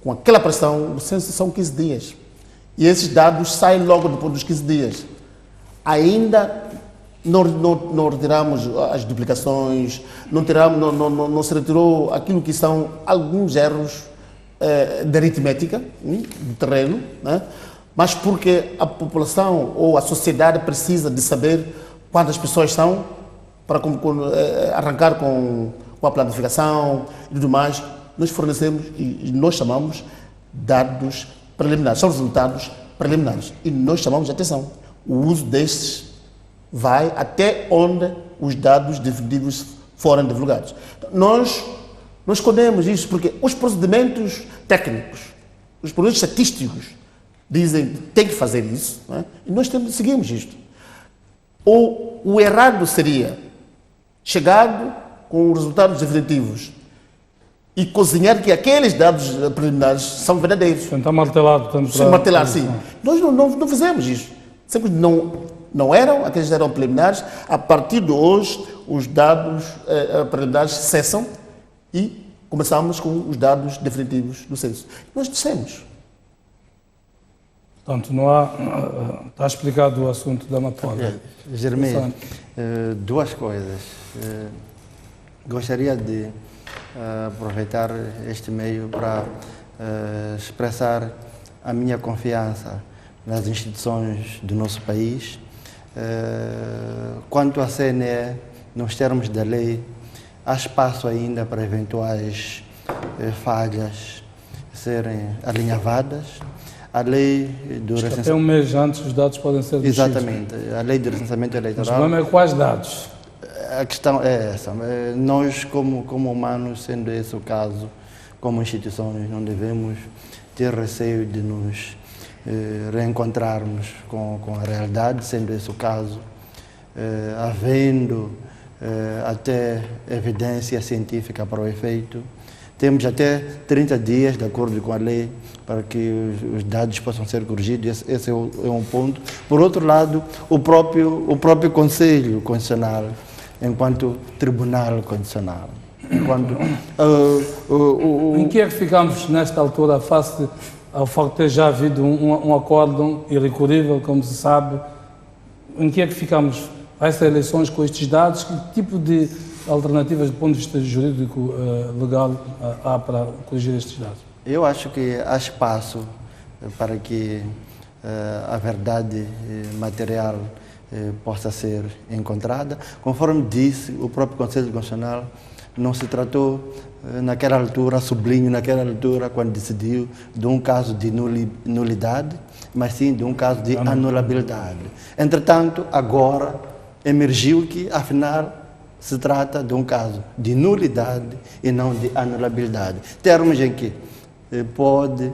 B: com aquela pressão, o censo são 15 dias. E esses dados saem logo depois dos 15 dias. Ainda não retiramos as duplicações, não se retirou aquilo que são alguns erros de aritmética do terreno, né? Mas porque a população ou a sociedade precisa de saber quantas pessoas são para arrancar com a planificação e tudo mais. Nós fornecemos e nós chamamos dados preliminares, são resultados preliminares. E nós chamamos de atenção. O uso destes vai até onde os dados definitivos forem divulgados. Nós escondemos isso porque os procedimentos técnicos, os procedimentos estatísticos dizem que tem que fazer isso, não é? E nós seguimos isto. Ou o errado seria chegado com os resultados definitivos e cozinhar que aqueles dados preliminares são verdadeiros.
A: Tentar martelar, portanto...
B: Sim, martelar, sim. Nós não fizemos isso. Sempre não eram, aqueles eram preliminares. A partir de hoje, os dados preliminares cessam e começamos com os dados definitivos do censo. Nós dissemos.
A: Portanto, não há... Está explicado o assunto da Matola.
D: Jeremias, duas coisas. Gostaria de aproveitar este meio para expressar a minha confiança nas instituições do nosso país. Quanto à CNE, nos termos da lei, há espaço ainda para eventuais falhas serem alinhavadas. A lei do recenseamento...
A: Até um mês antes os dados podem ser descidos.
D: Exatamente. A lei do recenseamento eleitoral...
A: Mas o problema é quais dados?
D: A questão é essa. Nós, como humanos, sendo esse o caso, como instituições, não devemos ter receio de nos reencontrarmos com a realidade, sendo esse o caso, havendo até evidência científica para o efeito. Temos até 30 dias, de acordo com a lei, para que os dados possam ser corrigidos. Esse é um ponto. Por outro lado, o próprio Conselho Constitucional, enquanto Tribunal Constitucional.
A: Em que é que ficamos nesta altura, face ao facto de ter já havido um acórdão irrecorrível, como se sabe? Em que é que ficamos a essas eleições com estes dados? Que tipo de alternativas do ponto de vista jurídico, legal, há para corrigir estes dados?
D: Eu acho que há espaço para que a verdade material possa ser encontrada. Conforme disse o próprio Conselho Constitucional, não se tratou naquela altura, sublinho, naquela altura, quando decidiu, de um caso de nulidade, mas sim de um caso de anulabilidade. Entretanto, agora emergiu que, afinal, se trata de um caso de nulidade e não de anulabilidade. Termos em que pode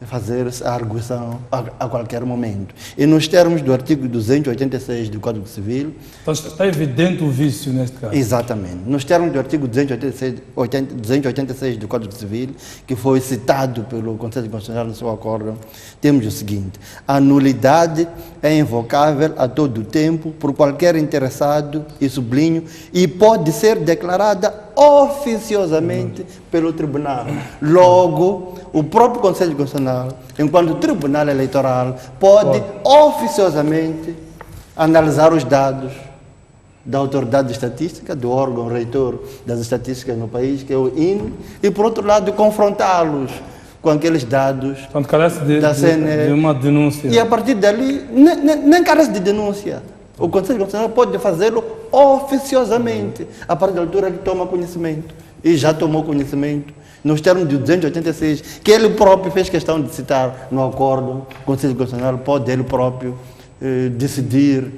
D: fazer-se a arguição a qualquer momento. E nos termos do artigo 286 do Código Civil...
A: Então está evidente o vício neste caso.
D: Exatamente. Nos termos do artigo 286 do Código Civil, que foi citado pelo Conselho Constitucional no seu acórdão, temos o seguinte: a nulidade é invocável a todo o tempo por qualquer interessado, e sublinho, e pode ser declarada oficiosamente pelo Tribunal. Logo, o próprio Conselho Constitucional Nacional, enquanto Tribunal Eleitoral, pode oficiosamente analisar os dados da Autoridade de Estatística, do órgão reitor das estatísticas no país, que é o INE, e, por outro lado, confrontá-los com aqueles dados
A: Portanto, carece
D: da CNE.
A: de uma denúncia.
D: E a partir dali, nem carece de denúncia. O Conselho Constitucional pode fazê-lo oficiosamente. A partir da altura ele toma conhecimento. E já tomou conhecimento nos termos de 286, que ele próprio fez questão de citar no acordo. O Conselho Constitucional pode ele próprio decidir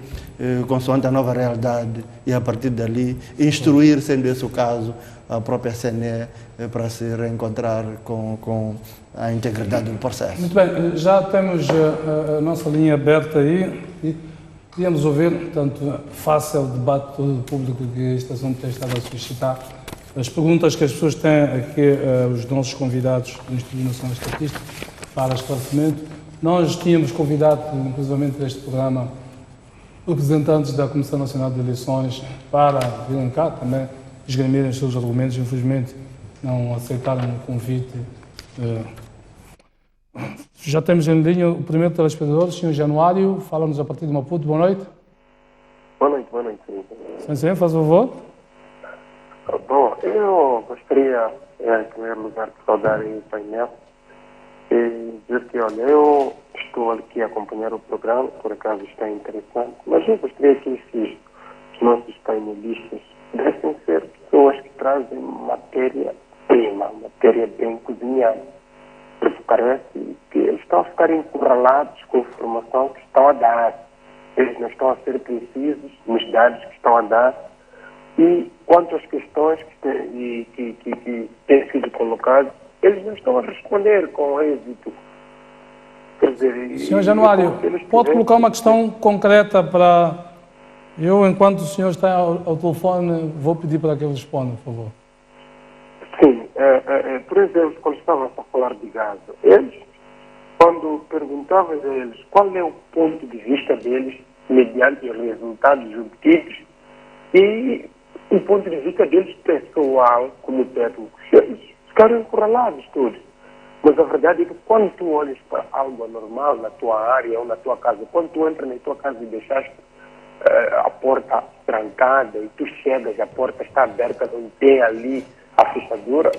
D: consoante a nova realidade e a partir dali instruir, sendo esse o caso, a própria CNE para se reencontrar com a integridade do processo.
A: Muito bem, já temos a nossa linha aberta aí e queríamos ouvir, portanto, face ao debate todo público que este assunto tem estado a suscitar, as perguntas que as pessoas têm aqui, os nossos convidados do Instituto Nacional de Estatística, para esclarecimento. Nós tínhamos convidado, inclusive, para este programa, representantes da Comissão Nacional de Eleições para virem cá também esgrimirem os seus argumentos. Infelizmente, não aceitaram o convite. Já temos em linha o primeiro telespectador, o Sr. Januário, fala-nos a partir de Maputo. Boa noite.
E: Boa noite.
A: Sim, faz favor.
E: Bom, eu gostaria, em primeiro lugar, de saudar o painel e dizer que, olha, eu estou aqui a acompanhar o programa, por acaso está interessante, mas eu gostaria que os nossos painelistas pudessem ser pessoas que trazem matéria-prima, matéria bem cozinhada, porque parece que eles estão a ficar encurralados com a informação que estão a dar. Eles não estão a ser precisos nos dados que estão a dar. E quanto às questões que têm sido colocadas, eles não estão a responder com êxito. Quer dizer,
A: Sr. Januário, pode colocar uma questão concreta para... Eu, enquanto o senhor está ao telefone, vou pedir para que ele responda, por favor.
E: Sim, por exemplo, quando estava a falar de Gaza, eles, quando perguntavam a eles qual é o ponto de vista deles mediante os resultados obtidos e o ponto de vista deles pessoal como técnicos, eles ficaram encurralados todos. Mas a verdade é que quando tu olhas para algo anormal na tua área ou na tua casa, quando tu entras na tua casa e deixaste a porta trancada e tu chegas, a porta está aberta, não tem ali a fechadura,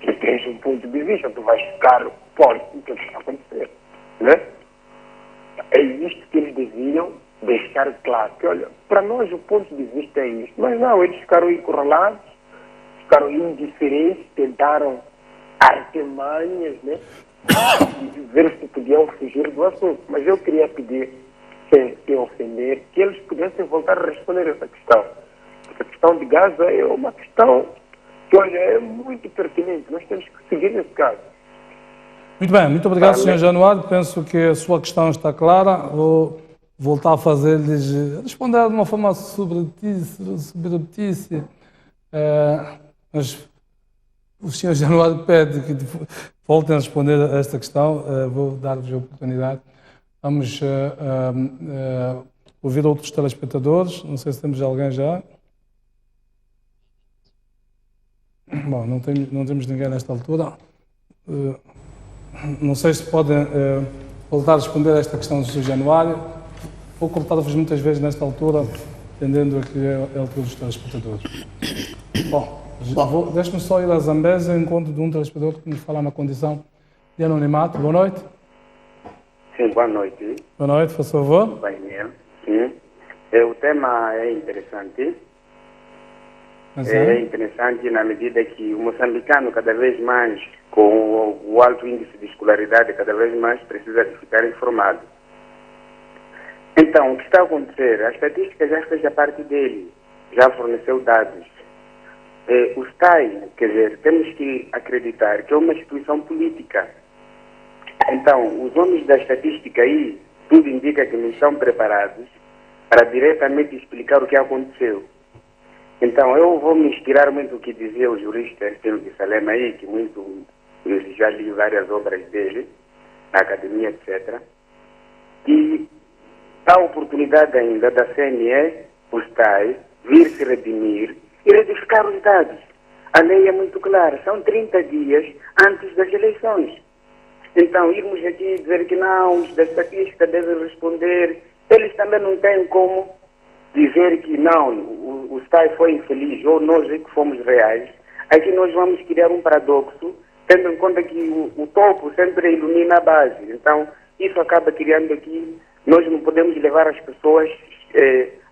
E: tu tens um ponto de vista, tu vais ficar, pô, o que está a acontecer, né? É isto que eles deviam deixar claro, que olha, para nós o ponto de vista é isto, mas não, eles ficaram encurralados, ficaram indiferentes, tentaram artimanhas, né? E ver se podiam fugir do assunto, mas eu queria pedir, sem ofender, que eles pudessem voltar a responder essa questão. Porque a questão de Gaza é uma questão que, olha, é muito pertinente. Nós temos que seguir nesse caso.
A: Muito bem, muito obrigado, Sr. Januário. Penso que a sua questão está clara. Vou voltar a fazer-lhes responder de uma forma subreptícia. Mas o Sr. Januário pede que voltem a responder a esta questão. Vou dar-vos a oportunidade. Vamos ouvir outros telespectadores. Não sei se temos alguém já. Bom, não temos ninguém nesta altura. Não sei se podem voltar a responder a esta questão do Sr. Januário. Vou cortar-vos muitas vezes nesta altura, entendendo que é o dos telespectadores. Bom, deixe-me só ir a Zambésia, ao encontro de um telespectador que nos fala na condição de anonimato. Boa noite.
F: Sim, boa noite.
A: Boa noite, por favor.
F: Painel. Sim. O tema é interessante. É interessante na medida que o moçambicano, cada vez mais, com o alto índice de escolaridade, cada vez mais precisa de ficar informado. Então, o que está a acontecer? A estatística já fez a parte dele, já forneceu dados. O STAI, quer dizer, temos que acreditar que é uma instituição política. Então, os homens da estatística aí, tudo indica que não estão preparados para diretamente explicar o que aconteceu. Então, eu vou me inspirar muito no que dizia o jurista Estelo de Salema aí, que eu já li várias obras dele, na academia, etc. E há oportunidade ainda da CNE, o STAI, vir se redimir e retificar os dados. A lei é muito clara, são 30 dias antes das eleições. Então, irmos aqui dizer que não, os da estatística devem responder, eles também não têm como dizer que não, o STAI foi infeliz ou nós é que fomos reais. Aqui nós vamos criar um paradoxo, tendo em conta que o topo sempre ilumina a base. Então, isso acaba criando aqui, nós não podemos levar as pessoas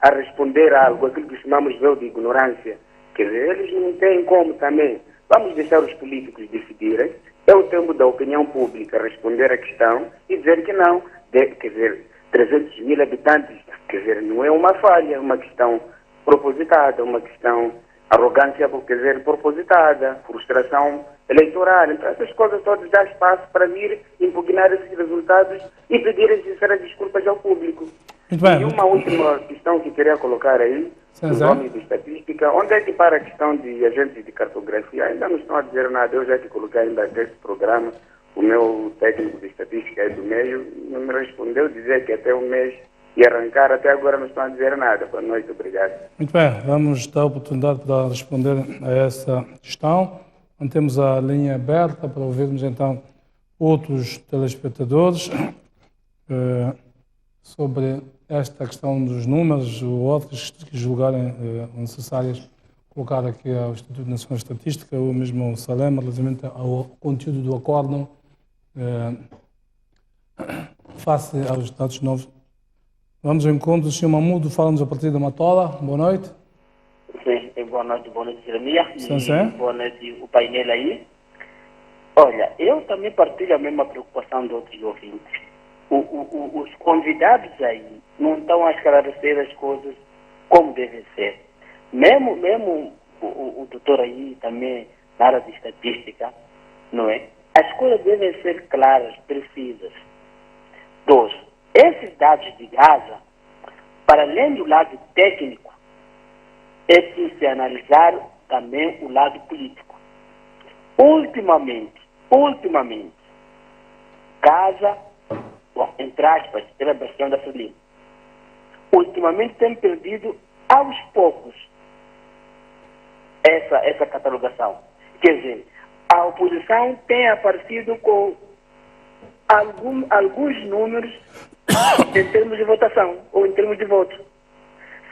F: a responder a algo, aquilo que chamamos de ignorância. Quer dizer, eles não têm como também. Vamos deixar os políticos decidirem. É o tempo da opinião pública responder a questão e dizer que não. Quer dizer, 300 mil habitantes, quer dizer, não é uma falha, é uma questão propositada, uma questão arrogância, quer dizer, propositada, frustração eleitoral. Então, essas coisas todas dá espaço para vir impugnar esses resultados e pedirem sinceras desculpas ao público.
A: Muito bem.
F: E uma última questão que queria colocar aí,
A: Sim,
F: no
A: sim.
F: nome de estatística, onde é que para a questão de agentes de cartografia? Ainda não estão a dizer nada, eu já te coloquei ainda nesse programa, o meu técnico de estatística é do meio, não me respondeu, dizer que até o mês ia arrancar, até agora não estão a dizer nada. Boa noite, obrigado.
A: Muito bem, vamos dar a oportunidade para responder a essa questão. Mantemos a linha aberta para ouvirmos então outros telespectadores sobre esta questão dos números ou outras que julgarem necessárias colocar aqui ao Instituto Nacional de Estatística ou mesmo ao Salema relativamente ao conteúdo do acórdão face aos dados novos. Vamos ao encontro do Sr. Mamudo, fala-nos a partir da Matola. Boa noite.
G: Sim, boa noite, Jeremias.
A: Sim, sim.
G: Boa noite, o painel aí. Olha, eu também partilho a mesma preocupação de outros ouvintes. Os convidados aí não estão a esclarecer as coisas como devem ser. Mesmo o doutor aí também na área de estatística, não é? As coisas devem ser claras, precisas. 2. Esses dados de Gaza, para além do lado técnico, é preciso se analisar também o lado político. Ultimamente, Gaza, bom, entre aspas, pela versão da Frelimo, ultimamente tem perdido aos poucos essa catalogação. Quer dizer, a oposição tem aparecido com alguns números em termos de votação ou em termos de voto.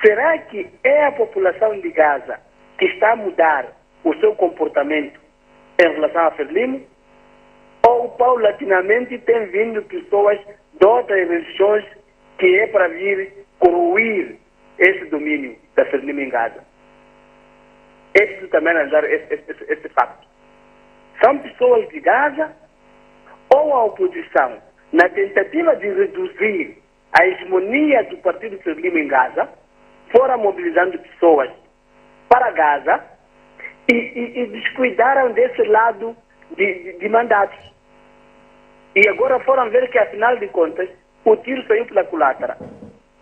G: Será que é a população de Gaza que está a mudar o seu comportamento em relação à Frelimo? Ou paulatinamente tem vindo pessoas de outras religiões que é para vir corroer esse domínio da Frelimo em Gaza? É preciso também analisar esse facto. São pessoas de Gaza ou a oposição, na tentativa de reduzir a hegemonia do partido Frelimo em Gaza, foram mobilizando pessoas para Gaza e descuidaram desse lado de mandatos. E agora foram ver que, afinal de contas, o tiro saiu pela culatra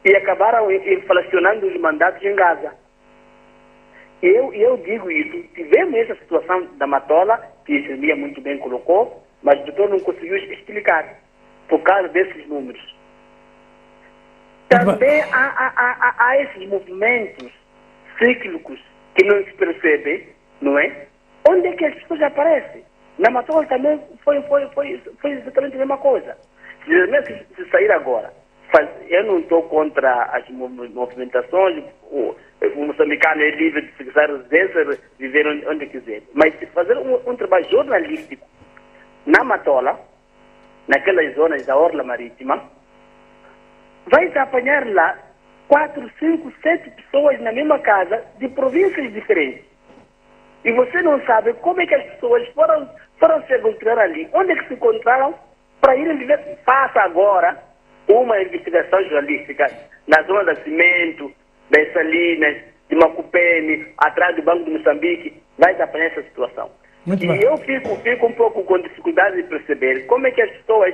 G: e acabaram inflacionando os mandatos em Gaza. E eu digo isso, tivemos essa situação da Matola, que a Jeremias muito bem colocou, mas o doutor não conseguiu explicar, por causa desses números. Também há esses movimentos cíclicos que não se percebem, não é? Onde é que as pessoas aparecem? Na Matola também foi exatamente a mesma coisa. Se sair agora, eu não estou contra as movimentações, o moçambicano é livre de fixar residência, viver onde quiser. Mas se fazer um trabalho jornalístico na Matola, naquelas zonas da orla marítima, vai-se apanhar lá 4, 5, 7 pessoas na mesma casa de províncias diferentes. E você não sabe como é que as pessoas foram se encontrar ali. Onde é que se encontraram para irem viver? Faça agora uma investigação jornalística na zona da Cimento, das Salinas, de Macupene, atrás do Banco de Moçambique, vai se apanhar essa situação.
A: Muito
G: E
A: bem.
G: eu fico um pouco com dificuldade de perceber como é que as pessoas,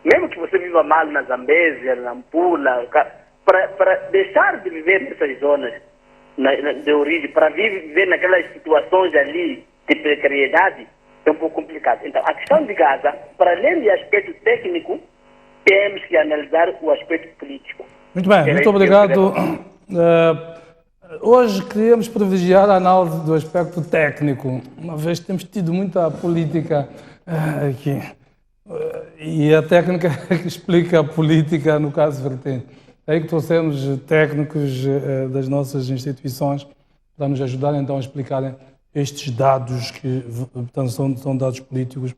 G: mesmo que você viva mal na Zambésia, na Nampula, para deixar de viver nessas zonas de origem, para viver naquelas situações ali de precariedade, é um pouco complicado. Então, a questão de Gaza, para além do aspecto técnico, temos que analisar o aspecto político.
A: Muito bem,
G: Era
A: muito
G: isso que eu
A: obrigado.
G: queria
A: Hoje queríamos privilegiar a análise do aspecto técnico, uma vez que temos tido muita política aqui. E a técnica que explica a política no caso vertente. É aí que trouxemos técnicos das nossas instituições para nos ajudar então a explicarem estes dados que portanto, são dados políticos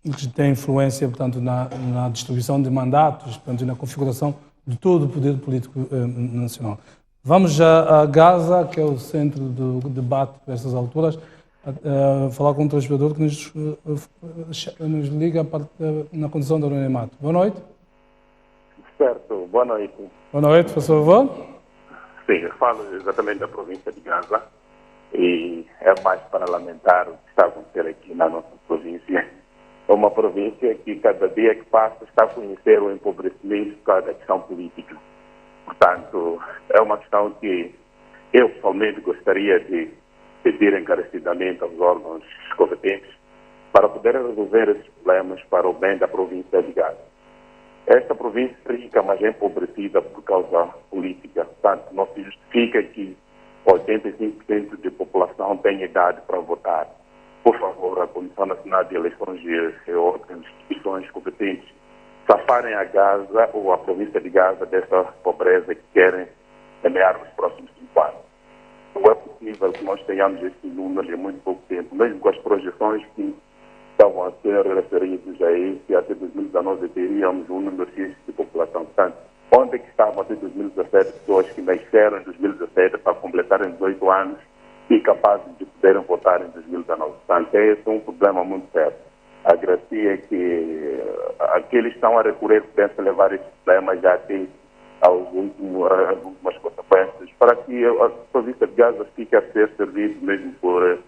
A: que têm influência portanto, na distribuição de mandatos, portanto, na configuração de todo o poder político nacional. Vamos já a Gaza, que é o centro do debate por estas alturas, falar com um telespectador que nos liga na condição do anonimato. Boa noite.
H: Certo, boa noite.
A: Boa noite, por favor.
H: Sim, eu falo exatamente da província de Gaza e é mais para lamentar o que está a acontecer aqui na nossa província. É uma província que cada dia que passa está a conhecer o empobrecimento por causa da questão política. Portanto, é uma questão que eu pessoalmente gostaria de pedir encarecidamente aos órgãos competentes para poder resolver esses problemas para o bem da província de Gaza. Esta província é rica, mas é empobrecida por causa política. Portanto, não se justifica que 85% da população tenha idade para votar. Por favor, a Comissão Nacional de Eleições e outras instituições competentes safarem a Gaza ou a província de Gaza dessa pobreza que querem semear nos próximos 5 anos. Não é possível que nós tenhamos esses números em muito pouco tempo, mesmo com as projeções que estavam a ser referidas aí, que até 2019 teríamos um número X de população. Portanto, onde é que estavam até 2017 pessoas que nasceram em 2017 para completarem 18 anos e capazes de poderem votar em 2019? Portanto, esse é um problema muito sério. A gracia é que aqueles estão a recorrer para levar esse problema já até algumas consequências, para que a província de Gaza fique a ser servido mesmo por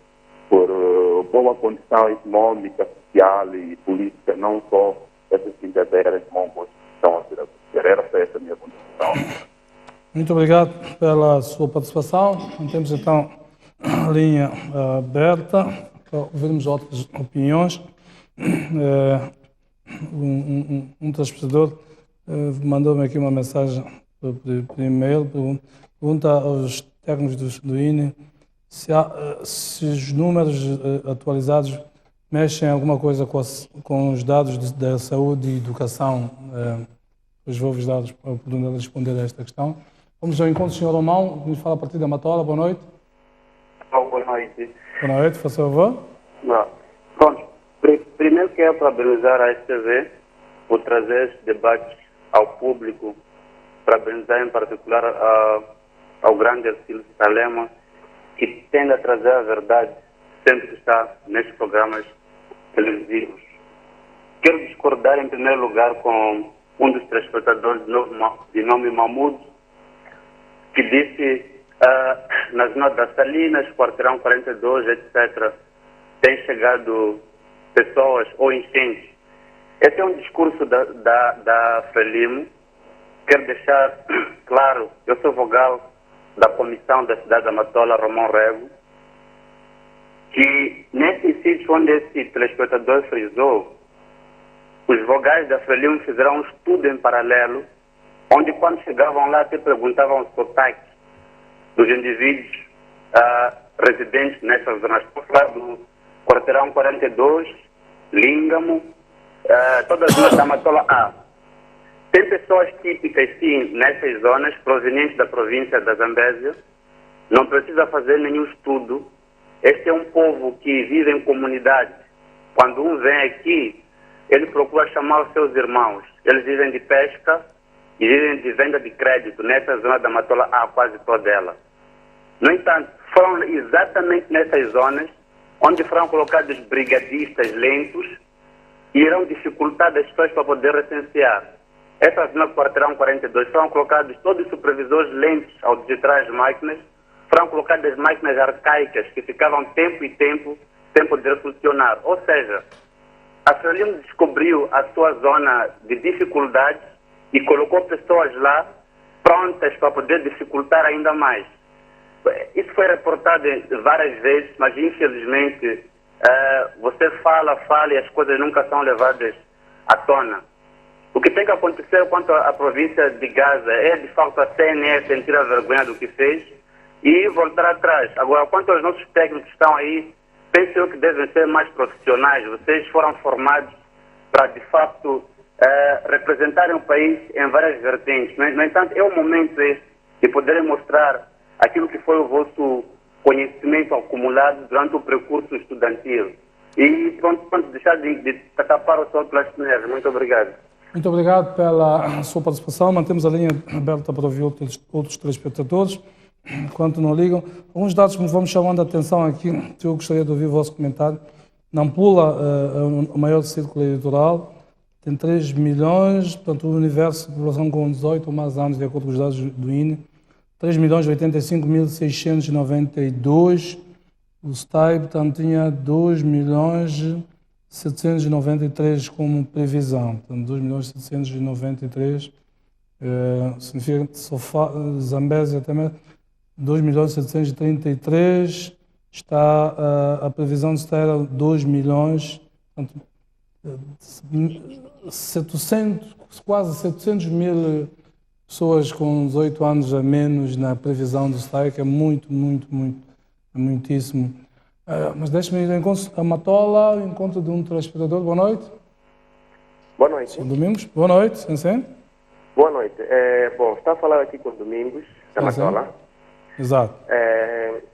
H: boa condição econômica, social e política, não só essas brincadeiras que estão a ser acontecer. Era essa a minha contribuição.
A: Muito obrigado pela sua participação. Temos então a linha aberta para ouvirmos outras opiniões. Um telespectador mandou-me aqui uma mensagem por e-mail, pergunta aos técnicos do INE se os números atualizados mexem alguma coisa com os dados da saúde e educação. Os vou-vos dar a oportunidade de responder a esta questão. Vamos ao encontro do Sr. Romão, que nos fala a partir da Matola. Boa noite.
I: Boa noite.
A: Boa noite, por favor.
I: Pronto. Primeiro quero parabenizar a STV por trazer estes debates ao público, parabenizar em particular ao grande Ercílio Salema, que tende a trazer a verdade sempre que está nestes programas televisivos. Quero discordar em primeiro lugar com um dos telespectadores de nome Mahmoud, que disse nas zona das Salinas, quarteirão 42, etc., tem chegado pessoas ou enchentes. Esse é um discurso da Frelimo. Quero deixar claro, eu sou vogal da Comissão da Cidade da Matola, Romão Rego, que nesses sítios onde esse telespectador frisou, os vogais da Frelimo fizeram um estudo em paralelo, onde quando chegavam lá até perguntavam o sotaque dos indivíduos residentes nessas zonas. Estou falando do quarteirão 42, Língamo, todas as zonas da Matola A. Tem pessoas típicas, sim, nessas zonas, provenientes da província da Zambésia. Não precisa fazer nenhum estudo. Este é um povo que vive em comunidade. Quando um vem aqui, ele procura chamar os seus irmãos. Eles vivem de pesca e vivem de venda de crédito nessa zona da Matola A, quase toda ela. No entanto, foram exatamente nessas zonas onde foram colocados brigadistas lentos e irão dificultar as pessoas para poder recensear. Essa zona do quarteirão 42 foram colocados todos os supervisores lentos ao digitar as máquinas, foram colocadas máquinas arcaicas que ficavam tempo e tempo sem poder funcionar. Ou seja, a Frelimo descobriu a sua zona de dificuldades e colocou pessoas lá prontas para poder dificultar ainda mais. Isso foi reportado várias vezes, mas infelizmente você fala e as coisas nunca são levadas à tona. O que tem que acontecer quanto à província de Gaza é, de facto, a CNE sentir a vergonha do que fez e voltar atrás. Agora, quanto aos nossos técnicos que estão aí, penso eu que devem ser mais profissionais. Vocês foram formados para, de facto, representarem o país em várias vertentes. No entanto, é o momento de poderem mostrar aquilo que foi o vosso conhecimento acumulado durante o percurso estudantil. E pronto, deixar de tapar o sol pelas peneiras. Muito obrigado.
A: Muito obrigado pela sua participação. Mantemos a linha aberta para ouvir outros telespectadores. Enquanto não ligam, alguns dados que me vão chamando a atenção aqui, que eu gostaria de ouvir o vosso comentário. Nampula, o maior círculo eleitoral, tem 3 milhões, portanto, o universo de população com 18 ou mais anos, de acordo com os dados do INE, 3.085.692. O STAI, portanto, tinha 2.793 como previsão. Portanto, 2.793, significa que Zambésia também, 2.733, está a previsão de estar a 2 milhões, portanto, 700, quase 700 mil pessoas com 18 anos a menos na previsão do STAI, que é muitíssimo. Mas deixe-me ir ao encontro a Matola, encontro de um telespectador. Boa noite.
J: Boa noite.
A: São Domingos. Boa noite, Sensei.
J: Boa noite. Bom, está a falar aqui com Domingos, da Matola.
A: Exato.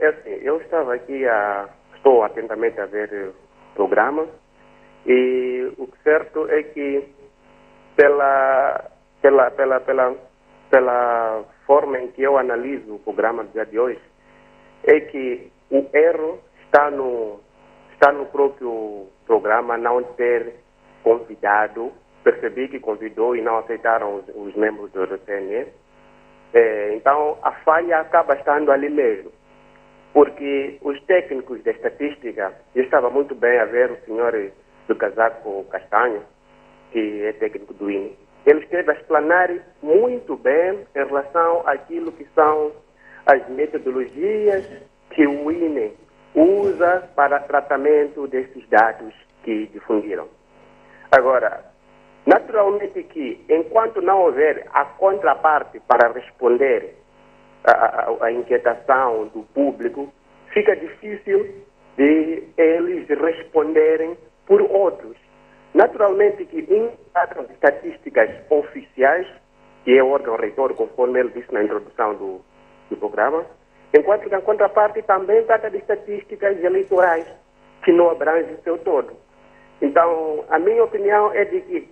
J: Assim, eu estava aqui, estou atentamente a ver o programa, e o certo é que pela forma em que eu analiso o programa do dia de hoje, é que o erro está no próprio programa não ter convidado. Percebi que convidou e não aceitaram os membros do CNE. Então, a falha acaba estando ali mesmo. Porque os técnicos da estatística, eu estava muito bem a ver o senhor do casaco castanho, que é técnico do INE, ele esteve a explanar muito bem em relação àquilo que são as metodologias que o INE usa para tratamento desses dados que difundiram. Agora, naturalmente que, enquanto não houver a contraparte para responder a inquietação do público, fica difícil de eles responderem por outros. Naturalmente que um órgão de estatísticas oficiais, que é o órgão reitor, conforme ele disse na introdução do programa, enquanto que a contraparte também trata de estatísticas eleitorais, que não abrange o seu todo. Então, a minha opinião é de que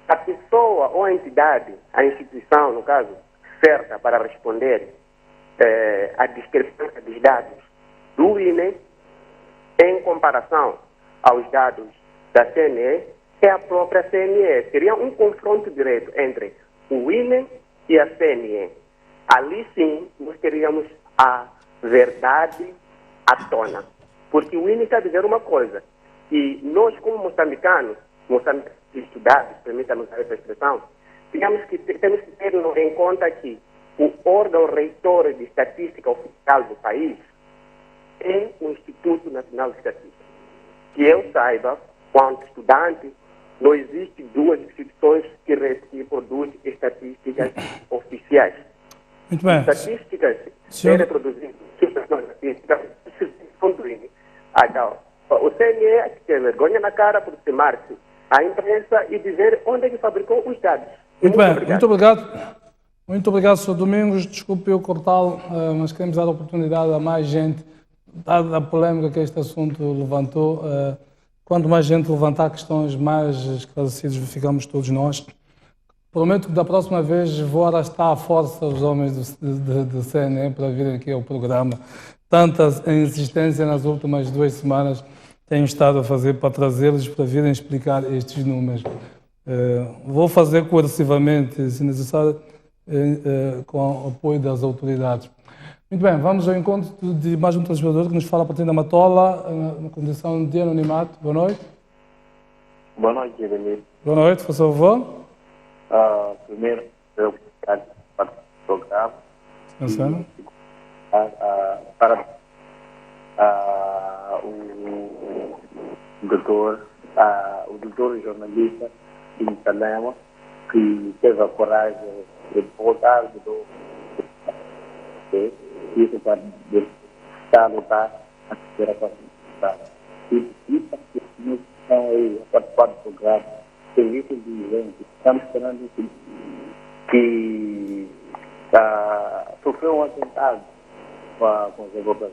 J: a pessoa ou a entidade, a instituição, no caso, certa para responder à discrepância dos dados do INE, em comparação aos dados da CNE, é a própria CNE. Seria um confronto direto entre o INE e a CNE. Ali sim, nós teríamos a verdade à tona. Porque o INE está a dizer uma coisa, e nós, como moçambicanos estudados, permita-nos essa expressão, temos que ter em conta que o órgão reitor de estatística oficial do país é o Instituto Nacional de Estatística. Que eu saiba, quanto estudante, não existem duas instituições que produzem estatísticas oficiais.
A: Muito bem.
J: Estatísticas é reproduzidas então, o CNE tem vergonha na cara por chamar-se à imprensa e dizer onde é que fabricou os dados.
A: Muito bem, muito obrigado. Muito obrigado, Sr. Domingos. Desculpe eu cortá-lo, mas queremos dar a oportunidade a mais gente, dada a polémica que este assunto levantou. Quanto mais gente levantar questões mais esclarecidas, ficamos todos nós. Prometo que da próxima vez vou arrastar à força os homens do CNE para virem aqui ao programa. Tanta insistência nas últimas 2 semanas tenho estado a fazer para trazê-los para virem explicar estes números. Vou fazer coercivamente, se necessário, com o apoio das autoridades. Muito bem, vamos ao encontro de mais um telespectador que nos fala a partir da Matola, na condição de anonimato. Boa noite.
K: Boa noite, Edenir.
A: Boa noite, por favor.
K: Primeiro, eu quero participar do programa. Para o doutor jornalista de Salema, que teve a coragem de voltar do isso para estar a lutar a terceira participação. E estão aí a participar do programa serviços de gente. Estamos esperando que sofreu um atentado com a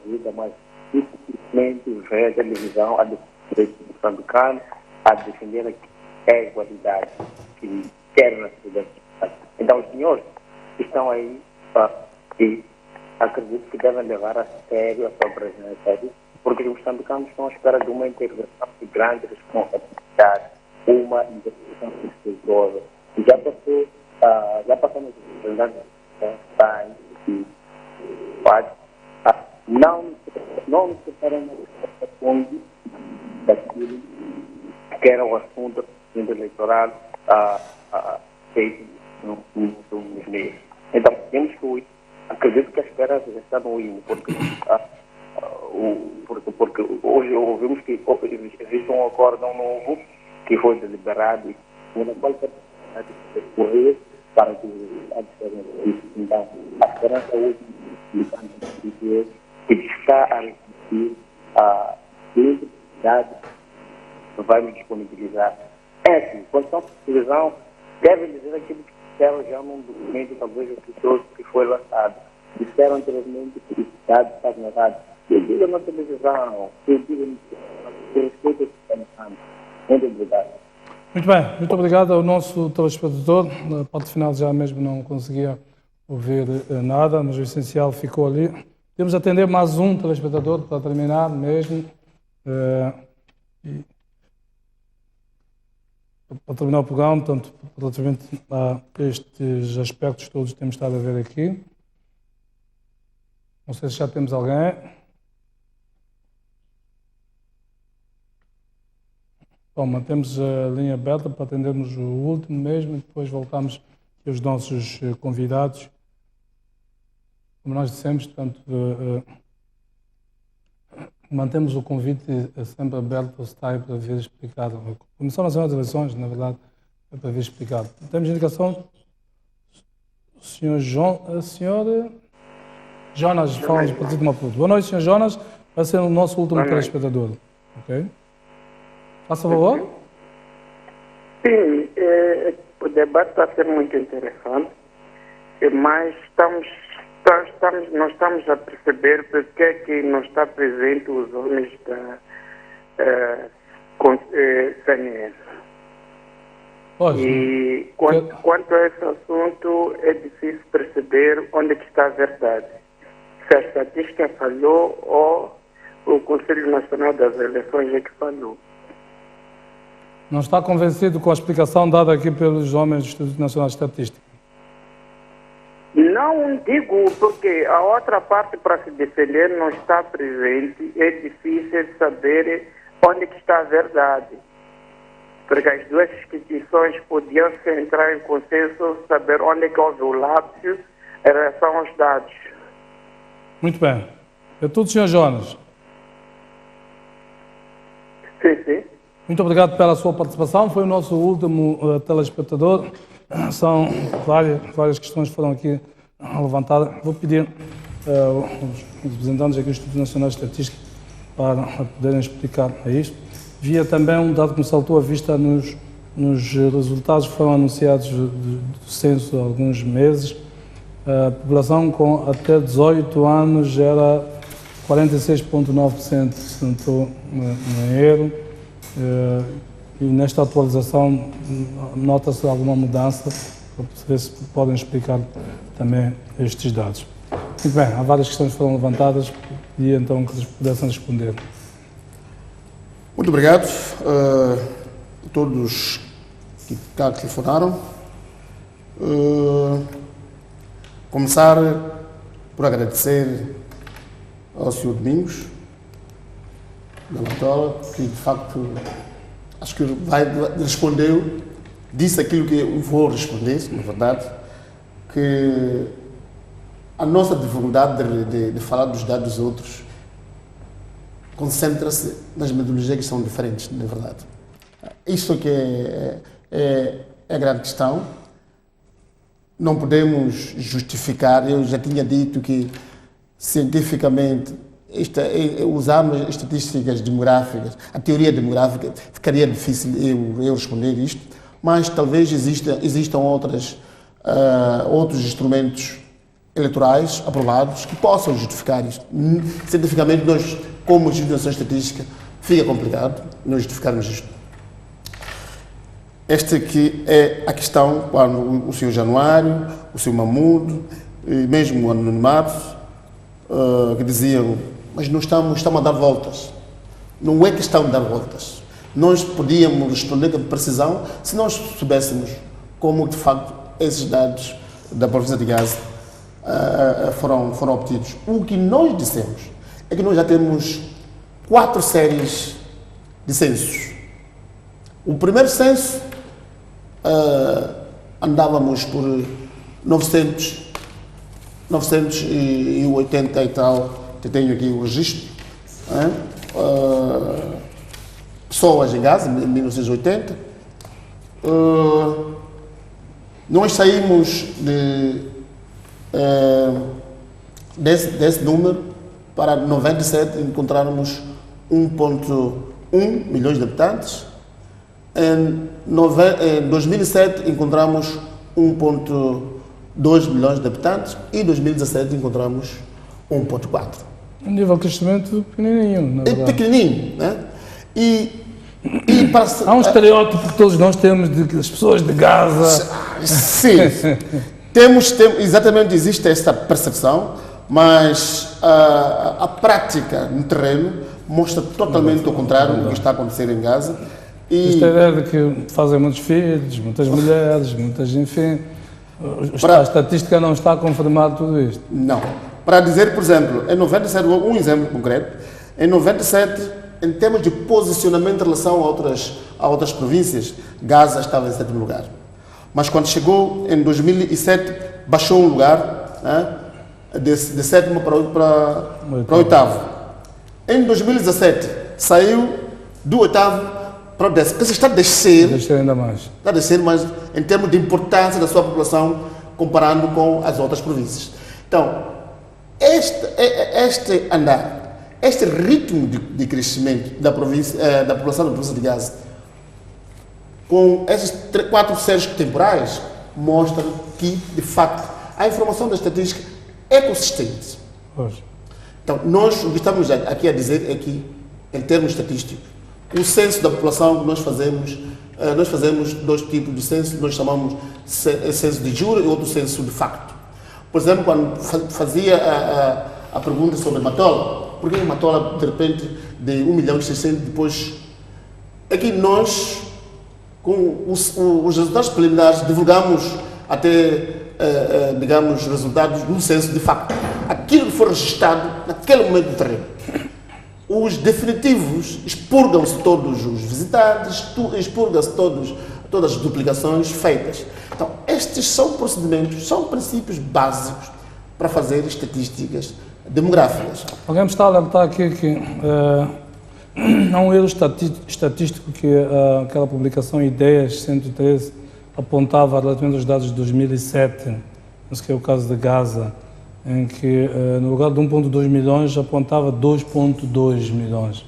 K: vida, mas simplesmente vê a televisão a defender o moçambicano, a defender a igualdade que quer na sociedade. Então, os senhores que estão aí e acredito que devem levar a sério a sua presença, porque os moçambicanos estão à espera de uma intervenção de grande responsabilidade, uma intervenção respeitosa. Já passamos os representantes que não necessariamente responde daquilo que era o assunto eleitoral feito nos meios. Então, temos que acredito que a esperança já está no hino, porque hoje ouvimos que existe um acórdão novo que foi deliberado e na qual pode correr para que os resultados sejam isso. Então, a esperança hoje que está a repetir a flexibilidade que vai me disponibilizar. Assim, quando estão televisão, deve dizer aquilo que disseram já num documento, talvez oficioso, que foi lançado. Disseram anteriormente que os dados estavam errados. Que diga na televisão, que diga no respeito ao que está lançando. Muito obrigado.
A: Muito bem, muito obrigado ao nosso telespectador. Na parte final já mesmo não conseguia ouvir nada, mas o essencial ficou ali. Temos a atender mais um telespectador para terminar mesmo. Para terminar o programa, portanto, relativamente a estes aspectos todos que temos estado a ver aqui. Não sei se já temos alguém. Bom, mantemos a linha aberta para atendermos o último mesmo e depois voltamos aqui aos nossos convidados. Como nós dissemos, portanto, mantemos o convite sempre aberto ao STAI para vir explicar. A Comissão Nacional de Eleições, na verdade, é para vir explicar. Temos indicação, o Sr. Jonas, fala do Partido Maputo. Boa noite, Sr. Jonas. Vai ser o nosso último telespectador. Ok? Faça favor.
E: Sim, o debate está a ser muito interessante, mas nós estamos a perceber porque é que não está presente os homens da CNE. E quanto a esse assunto, é difícil perceber onde é que está a verdade. Se a estatística falhou ou o Conselho Nacional das Eleições é que falhou.
A: Não está convencido com a explicação dada aqui pelos homens do Instituto Nacional de Estatística?
E: Não digo, porque a outra parte para se defender não está presente, é difícil saber onde que está a verdade. Porque as duas instituições podiam se entrar em consenso, saber onde que houve o lápis em relação aos dados.
A: Muito bem. É tudo, Sr. Jonas.
E: Sim.
A: Muito obrigado pela sua participação. Foi o nosso último telespectador. São várias questões que foram aqui levantadas. Vou pedir aos representantes aqui do Instituto Nacional de Estatística para poderem explicar isto. Via também um dado que me saltou à vista nos resultados que foram anunciados do censo há alguns meses. A população com até 18 anos era 46,9%, se não estou em erro. E nesta atualização nota-se alguma mudança, para ver se podem explicar também estes dados. Muito bem, há várias questões que foram levantadas e então que eles pudessem responder.
B: Muito obrigado a todos que cá telefonaram. Começar por agradecer ao Sr. Domingos da Latola, que de facto acho que respondeu, disse aquilo que eu vou responder, na verdade, que a nossa dificuldade de falar dos dados dos outros concentra-se nas metodologias que são diferentes, na verdade. Isto que é a grande questão. Não podemos justificar, eu já tinha dito que cientificamente usarmos estatísticas demográficas, a teoria demográfica, ficaria difícil eu responder isto. mas talvez existam outros instrumentos eleitorais aprovados que possam justificar isto. Cientificamente, nós, como instituição estatística, fica complicado nós justificarmos isto. Esta aqui é a questão quando o Sr. Januário, o Sr. Mahmoud, e mesmo o anonimato, que diziam, mas não estamos a dar voltas. Não é questão de dar voltas. Nós podíamos responder com precisão se nós soubéssemos como, de facto, esses dados da província de Gaza foram obtidos. O que nós dissemos é que nós já temos 4 séries de censos. O primeiro censo andávamos por 980 e tal, que tenho aqui o registro, pessoas em Gaza, em 1980. Nós saímos desse número para 97, encontrarmos 1,1 milhões de habitantes. Em 2007 encontramos 1,2 milhões de habitantes e em 2017 encontramos 1,4.
A: Um nível de crescimento pequenininho, na verdade.
B: É pequenininho, né?
A: Há um estereótipo que todos nós temos de as pessoas de Gaza.
B: Sim, exatamente, existe esta percepção, mas a prática no terreno mostra totalmente o contrário do que está a acontecer em Gaza.
A: Isto é a ideia de que fazem muitos filhos, muitas mulheres, enfim. A estatística não está a confirmar tudo isto.
B: Não. Para dizer, por exemplo, em 97, um exemplo concreto, em 97, em termos de posicionamento em relação a outras províncias, Gaza estava em 7º lugar. Mas quando chegou em 2007, baixou um lugar, né, de 7º para 8º. Em 2017, saiu do 8º para o 10º. Porque está a descer.
A: Descer ainda mais.
B: Está a descer, mas em termos de importância da sua população, comparando com as outras províncias. Então, este andar, este ritmo de crescimento da população da província de Gaza, com esses 4 séries temporais, mostra que, de facto, a informação da estatística é consistente.
A: Pois.
B: Então, o que estamos aqui a dizer é que, em termos estatísticos, o censo da população que nós fazemos 2 tipos de censo, nós chamamos censo de jure e outro censo de facto. Por exemplo, quando fazia a pergunta sobre Matola, por que Matola, de repente, de 1.600.000, depois... É que nós, com os resultados preliminares, divulgamos até, digamos, resultados do censo de facto. Aquilo que foi registrado naquele momento do terreno. Os definitivos expurgam-se todos os visitantes, expurgam-se todas as duplicações feitas. Então, estes são procedimentos, são princípios básicos para fazer estatísticas demográficas.
A: Alguém me está a alertar aqui que há um erro estatístico que aquela publicação Ideias 113 apontava relativamente aos dados de 2007, que é o caso de Gaza, em que no lugar de 1,2 milhões apontava 2,2 milhões.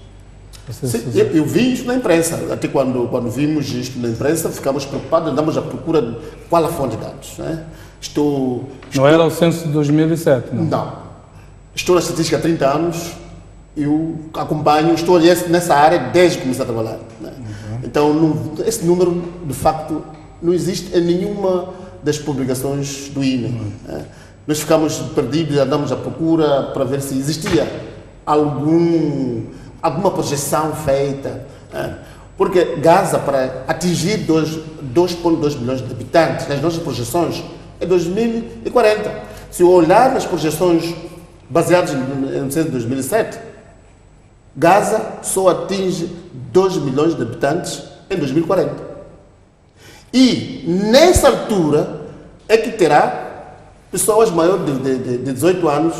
B: Sim, eu vi isso na imprensa. Até quando vimos isto na imprensa, ficamos preocupados, andamos à procura de qual a fonte de dados. Né?
A: Não era o censo de 2007, não?
B: Não. Estou na estatística há 30 anos, eu acompanho, estou nessa área desde que comecei a trabalhar. Né? Então, esse número, de facto, não existe em nenhuma das publicações do INE. Né? Nós ficamos perdidos, andamos à procura para ver se existia alguma projeção feita. Porque Gaza, para atingir 2,2 milhões de habitantes, nas nossas projeções, é 2040. Se eu olhar nas projeções baseadas no censo de 2007, Gaza só atinge 2 milhões de habitantes em 2040. E, nessa altura, é que terá pessoas maiores de 18 anos,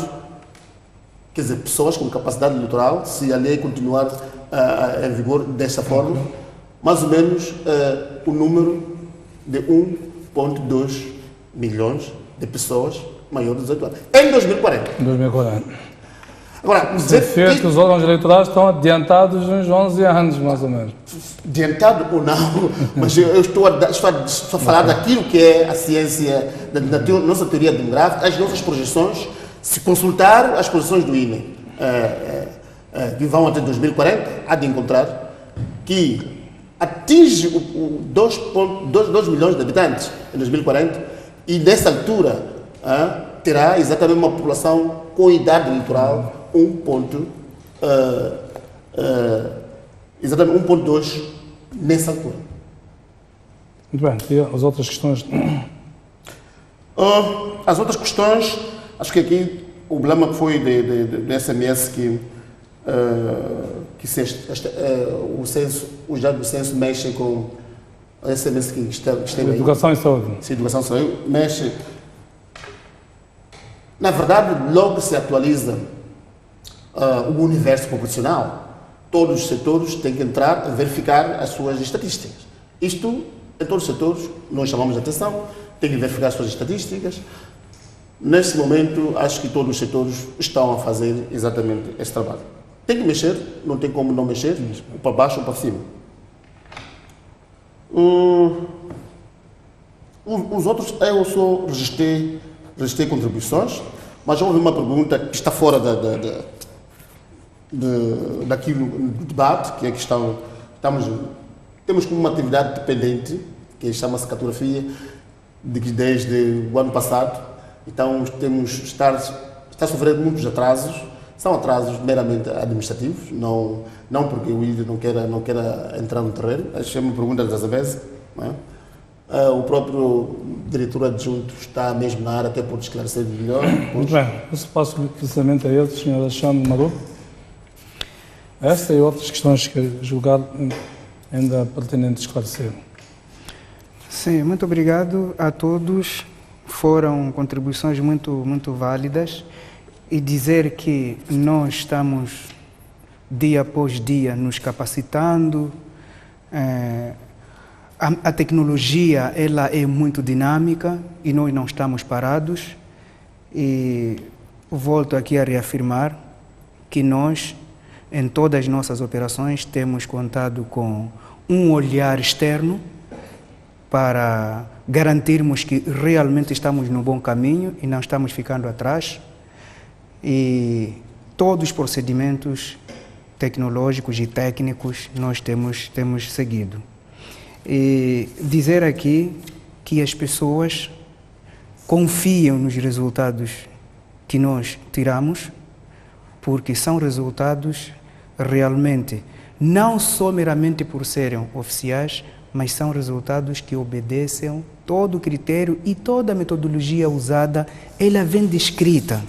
B: quer dizer, pessoas com capacidade eleitoral, se a lei continuar em vigor dessa forma, mais ou menos o número de 1,2 milhões de pessoas maiores de 18 anos, em 2040. Agora,
A: Dizer que os órgãos eleitorais estão adiantados uns 11 anos, mais ou menos.
B: Adiantado ou não, mas eu estou a falar daquilo que é a ciência, da nossa teoria demográfica, as nossas projeções, se consultar as projeções do INE, que vão até 2040, há de encontrar que atinge 2 milhões de habitantes em 2040 e nessa altura terá exatamente uma população com idade eleitoral exatamente 1.2 nessa altura.
A: Muito bem, e as outras questões?
B: As outras questões, acho que aqui o problema foi de SMS que os dados do censo mexem com a SMS que esteve aí.
A: Educação e saúde.
B: Sim, educação e saúde mexe. Na verdade, logo se atualiza o universo populacional, todos os setores têm que entrar a verificar as suas estatísticas. Isto, em todos os setores, nós chamamos de atenção, tem que verificar as suas estatísticas. Neste momento, acho que todos os setores estão a fazer exatamente esse trabalho. Tem que mexer, não tem como não mexer, ou para baixo ou para cima. Os outros, eu só registrei contribuições, mas houve uma pergunta que está fora daquilo do debate, que é a questão, temos como uma atividade dependente, que chama-se cartografia, desde o ano passado, então está a sofrer muitos atrasos, são atrasos meramente administrativos, não porque o IDE não queira entrar no terreno, acho que é uma pergunta das ABES, não é? O próprio diretor adjunto está mesmo na área, até por esclarecer melhor.
A: Muito bem, eu passo precisamente a ele, Sr. Alexandre Maru. Esta e outras questões que julgar ainda pertinente esclarecer.
C: Sim, muito obrigado a todos. Foram contribuições muito válidas. E dizer que nós estamos dia após dia nos capacitando. A tecnologia ela é muito dinâmica e nós não estamos parados. E volto aqui a reafirmar que nós, em todas as nossas operações, temos contado com um olhar externo para garantirmos que realmente estamos no bom caminho e não estamos ficando atrás. E todos os procedimentos tecnológicos e técnicos nós temos seguido. E dizer aqui que as pessoas confiam nos resultados que nós tiramos, porque são resultados realmente, não só meramente por serem oficiais, mas são resultados que obedecem todo o critério e toda a metodologia usada, ela vem descrita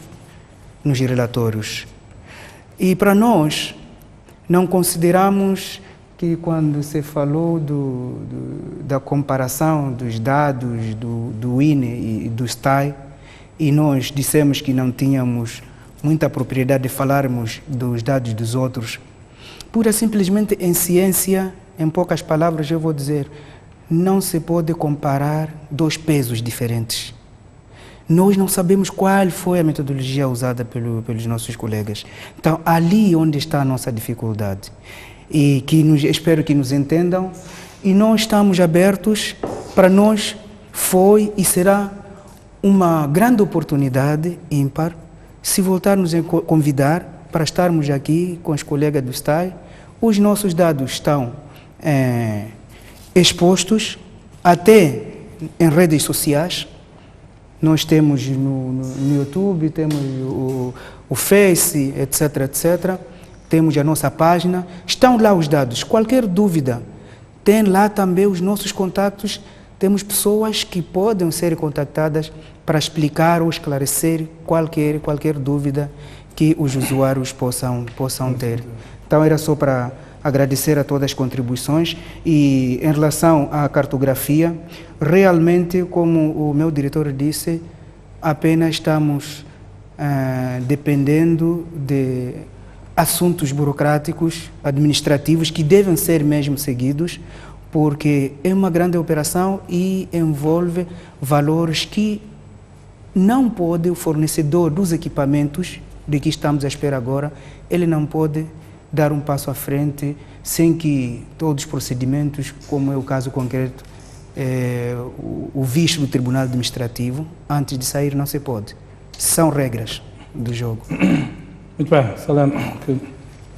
C: nos relatórios. E para nós, não consideramos que quando se falou da comparação dos dados do INE e do STAI, e nós dissemos que não tínhamos muita propriedade de falarmos dos dados dos outros, pura simplesmente em ciência, em poucas palavras eu vou dizer, não se pode comparar dois pesos diferentes. Nós não sabemos qual foi a metodologia usada pelos nossos colegas. Então, ali onde está a nossa dificuldade. E espero que nos entendam. E nós estamos abertos, para nós foi e será uma grande oportunidade ímpar se voltarmos a convidar para estarmos aqui com os colegas do STAI. Os nossos dados estão expostos até em redes sociais. Nós temos no YouTube, temos o Face, etc, etc. Temos a nossa página. Estão lá os dados. Qualquer dúvida, tem lá também os nossos contatos. Temos pessoas que podem ser contactadas para explicar ou esclarecer qualquer dúvida que os usuários possam ter. Então, era só para agradecer a todas as contribuições. E em relação à cartografia, realmente, como o meu diretor disse, apenas estamos dependendo de assuntos burocráticos, administrativos, que devem ser mesmo seguidos, porque é uma grande operação e envolve valores que não pode o fornecedor dos equipamentos de que estamos à espera agora, ele não pode dar um passo à frente sem que todos os procedimentos, como é o caso concreto, o visto do Tribunal Administrativo, antes de sair não se pode. São regras do jogo.
A: Muito bem, Salem, que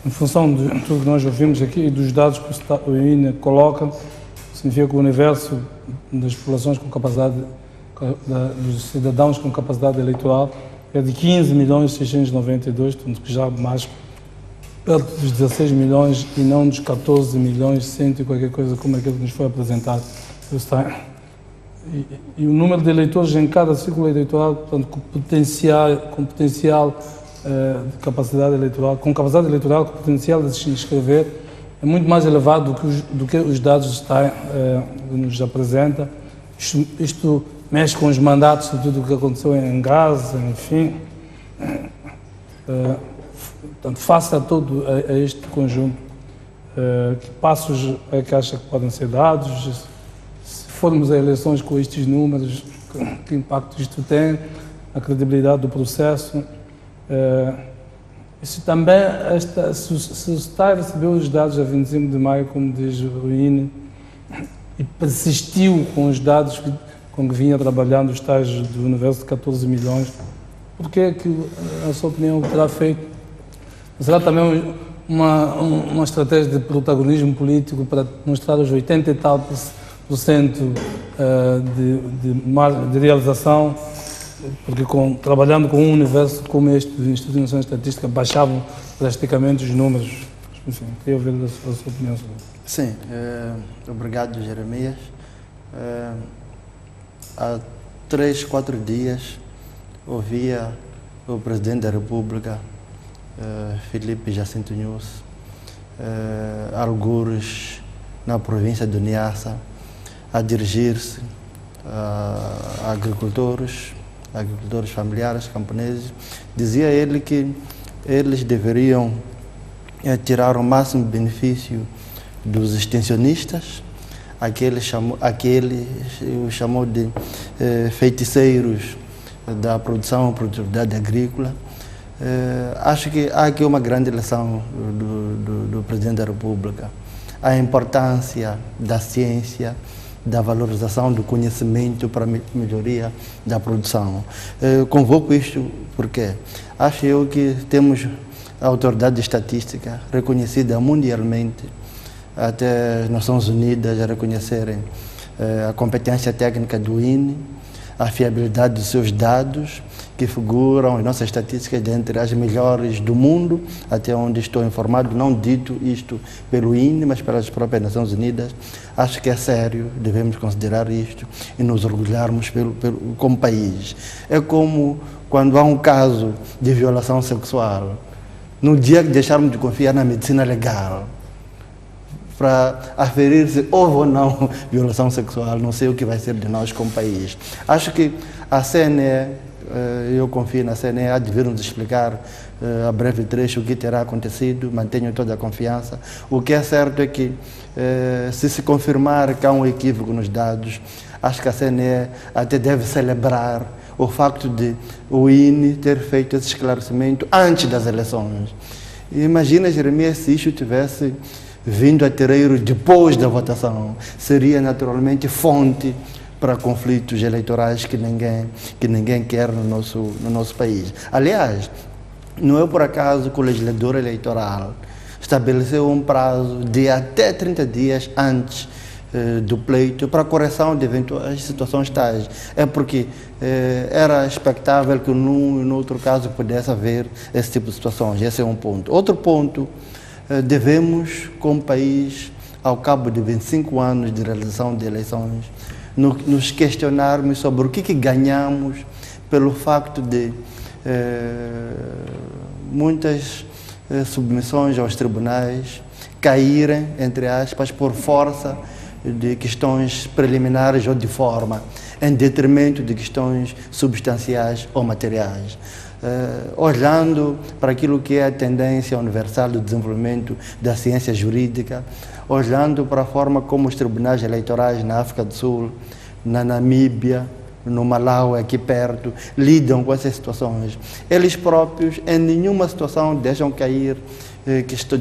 A: em função de tudo que nós ouvimos aqui e dos dados que o INE coloca, significa que o universo das populações com capacidade, dos cidadãos com capacidade eleitoral é de 15.692.000, portanto que já mais perto dos 16 milhões e não dos 14 milhões 100 e qualquer coisa como aquilo que nos foi apresentado. E o número de eleitores em cada círculo eleitoral, portanto, com potencial de capacidade eleitoral, com potencial de se inscrever, é muito mais elevado do que os dados nos apresenta. Isto mexe com os mandatos de tudo o que aconteceu em Gaza, enfim. Portanto, face a todo a este conjunto, que passos é que acha que podem ser dados? Se formos a eleições com estes números, que impacto isto tem, a credibilidade do processo? Se também, se o STAI recebeu os dados a 25 de maio, como diz o INE, e persistiu com os dados com que vinha trabalhando os tais do universo de 14 milhões, por que é que, a sua opinião, terá feito? Será também uma estratégia de protagonismo político para mostrar os 80 e tal % de realização? Porque trabalhando com um universo como este do Instituto de Nações Estatísticas, baixavam drasticamente os números. Enfim, queria ouvir a sua opinião sobre isso.
D: Sim, obrigado, Jeremias. Há 3, 4 dias ouvia o Presidente da República, Filipe Jacinto Nunes, algures na província de Niassa, a dirigir-se a agricultores familiares, camponeses. Dizia ele que eles deveriam tirar o máximo benefício dos extensionistas, aquele o chamou de feiticeiros da produção e produtividade agrícola. Acho que há aqui uma grande lição do Presidente da República, a importância da ciência, da valorização do conhecimento para a melhoria da produção. Convoco isto porque acho eu que temos a autoridade estatística reconhecida mundialmente, até as Nações Unidas a reconhecerem a competência técnica do INE, a fiabilidade dos seus dados, que figuram as nossas estatísticas dentre as melhores do mundo, até onde estou informado, não dito isto pelo INE, mas pelas próprias Nações Unidas. Acho que é sério, devemos considerar isto e nos orgulharmos como país. É como quando há um caso de violação sexual, no dia que deixarmos de confiar na medicina legal, para aferir se houve ou não violação sexual, não sei o que vai ser de nós como país. Acho que a CNE, eu confio na CNE, há de vir nos explicar a breve trecho o que terá acontecido, mantenho toda a confiança. O que é certo é que, se confirmar que há um equívoco nos dados, acho que a CNE até deve celebrar o facto de o INE ter feito esse esclarecimento antes das eleições. Imagina, Jeremias, se isto tivesse vindo a terreiro depois da votação, seria naturalmente fonte para conflitos eleitorais que ninguém quer no nosso país. Aliás, não é por acaso que o legislador eleitoral estabeleceu um prazo de até 30 dias antes do pleito para correção de eventuais situações tais. É porque era expectável que num e no outro caso pudesse haver esse tipo de situações. Esse é um ponto. Outro ponto, devemos, como país, ao cabo de 25 anos de realização de eleições, nos questionarmos sobre o que ganhamos pelo facto de muitas submissões aos tribunais caírem, entre aspas, por força de questões preliminares ou de forma, em detrimento de questões substanciais ou materiais. Olhando para aquilo que é a tendência universal do desenvolvimento da ciência jurídica, olhando para a forma como os tribunais eleitorais na África do Sul, na Namíbia, no Malau, aqui perto, lidam com essas situações. Eles próprios, em nenhuma situação, deixam cair,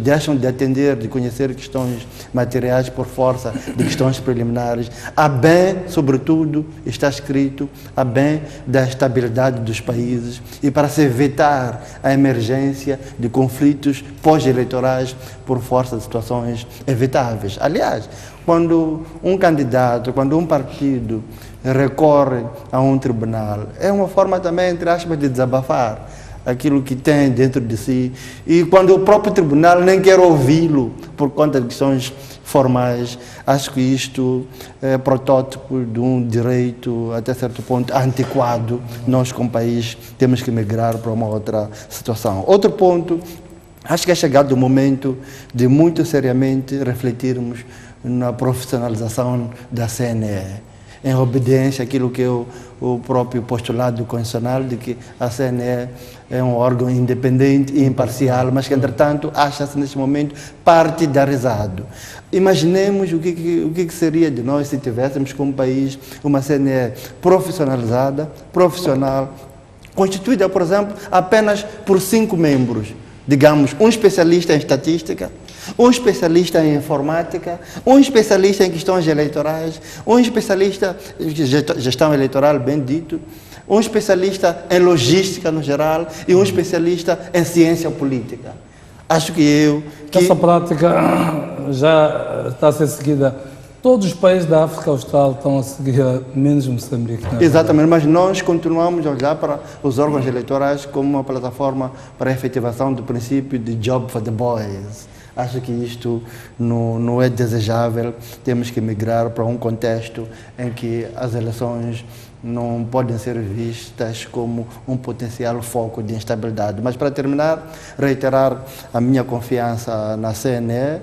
D: deixam de atender, de conhecer questões materiais por força de questões preliminares. A bem, sobretudo, está escrito, a bem da estabilidade dos países e para se evitar a emergência de conflitos pós-eleitorais por força de situações evitáveis. Aliás, quando um candidato, quando um partido recorre a um tribunal, é uma forma também, entre aspas, de desabafar aquilo que tem dentro de si, e quando o próprio tribunal nem quer ouvi-lo por conta de questões formais, acho que isto é protótipo de um direito até certo ponto antiquado. Nós como país temos que migrar para uma outra situação. Outro ponto, acho que é chegado o momento de muito seriamente refletirmos na profissionalização da CNE, em obediência àquilo que é o próprio postulado constitucional de que a CNE é um órgão independente e imparcial, mas que, entretanto, acha-se neste momento partidarizado. Imaginemos o que seria de nós se tivéssemos como país uma CNE profissionalizada, profissional, constituída, por exemplo, apenas por 5 membros. Digamos, um especialista em estatística, um especialista em informática, um especialista em questões eleitorais, um especialista em gestão eleitoral, bem dito, um especialista em logística no geral e um especialista em ciência política. Acho que
A: essa prática já está a ser seguida. Todos os países da África Austral estão a seguir, menos Moçambique.
D: Exatamente, mas nós continuamos a olhar para os órgãos eleitorais como uma plataforma para a efetivação do princípio de job for the boys. Acho que isto não é desejável. Temos que migrar para um contexto em que as eleições não podem ser vistas como um potencial foco de instabilidade. Mas, para terminar, reiterar a minha confiança na CNE,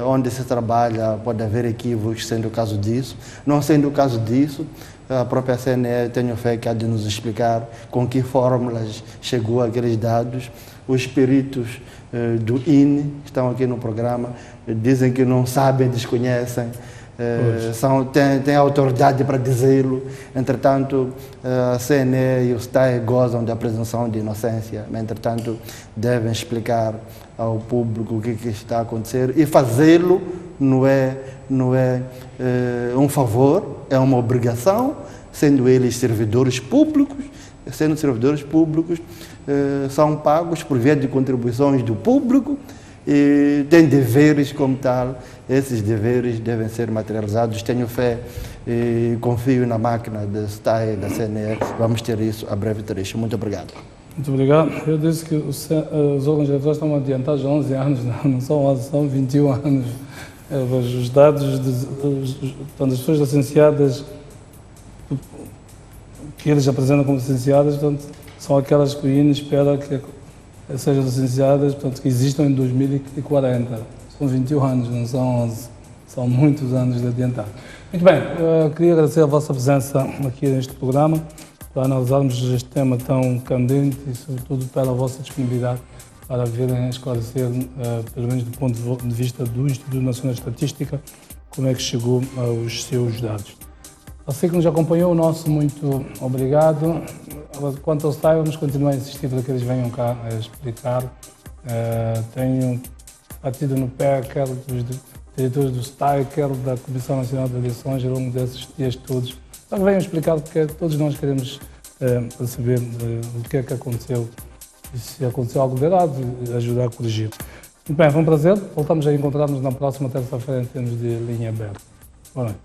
D: onde se trabalha pode haver equívocos, sendo o caso disso. Não sendo o caso disso, a própria CNE, tenho fé que há de nos explicar com que fórmulas chegou àqueles dados. Os peritos do INE, que estão aqui no programa, dizem que não sabem, desconhecem, têm autoridade para dizê-lo. Entretanto, a CNE e o STAE gozam da presunção de inocência, mas, entretanto, devem explicar ao público o que está a acontecer, e fazê-lo não é um favor, é uma obrigação, sendo eles servidores públicos. Sendo servidores públicos, são pagos por via de contribuições do público e têm deveres como tal. Esses deveres devem ser materializados. Tenho fé e confio na máquina da STAE e da CNE. Vamos ter isso a breve trecho. Muito obrigado.
A: Muito obrigado. Eu disse que os órgãos eleitorais estão adiantados há 11 anos, não são 11, são 21 anos. Os dados das pessoas licenciadas que eles apresentam como licenciadas, portanto, são aquelas que o INE espera que sejam licenciadas, portanto, que existam em 2040. São 21 anos, não são 11, são muitos anos de adiantado. Muito bem, queria agradecer a vossa presença aqui neste programa, para analisarmos este tema tão candente e, sobretudo, pela vossa disponibilidade para virem esclarecer, pelo menos do ponto de vista do Instituto Nacional de Estatística, como é que chegou aos seus dados. Você que nos acompanhou, nosso muito obrigado. Quanto ao STAE, vamos continuar a insistir para que eles venham cá a explicar. Tenho batido no pé, quer dos diretores do STAE, quer da Comissão Nacional de Eleições, ao longo desses dias todos, para que venham explicar, porque todos nós queremos perceber o que é que aconteceu, e se aconteceu algo de errado, ajudar a corrigir. Muito bem, foi um prazer. Voltamos a encontrar-nos na próxima terça-feira em termos de linha aberta. Boa noite.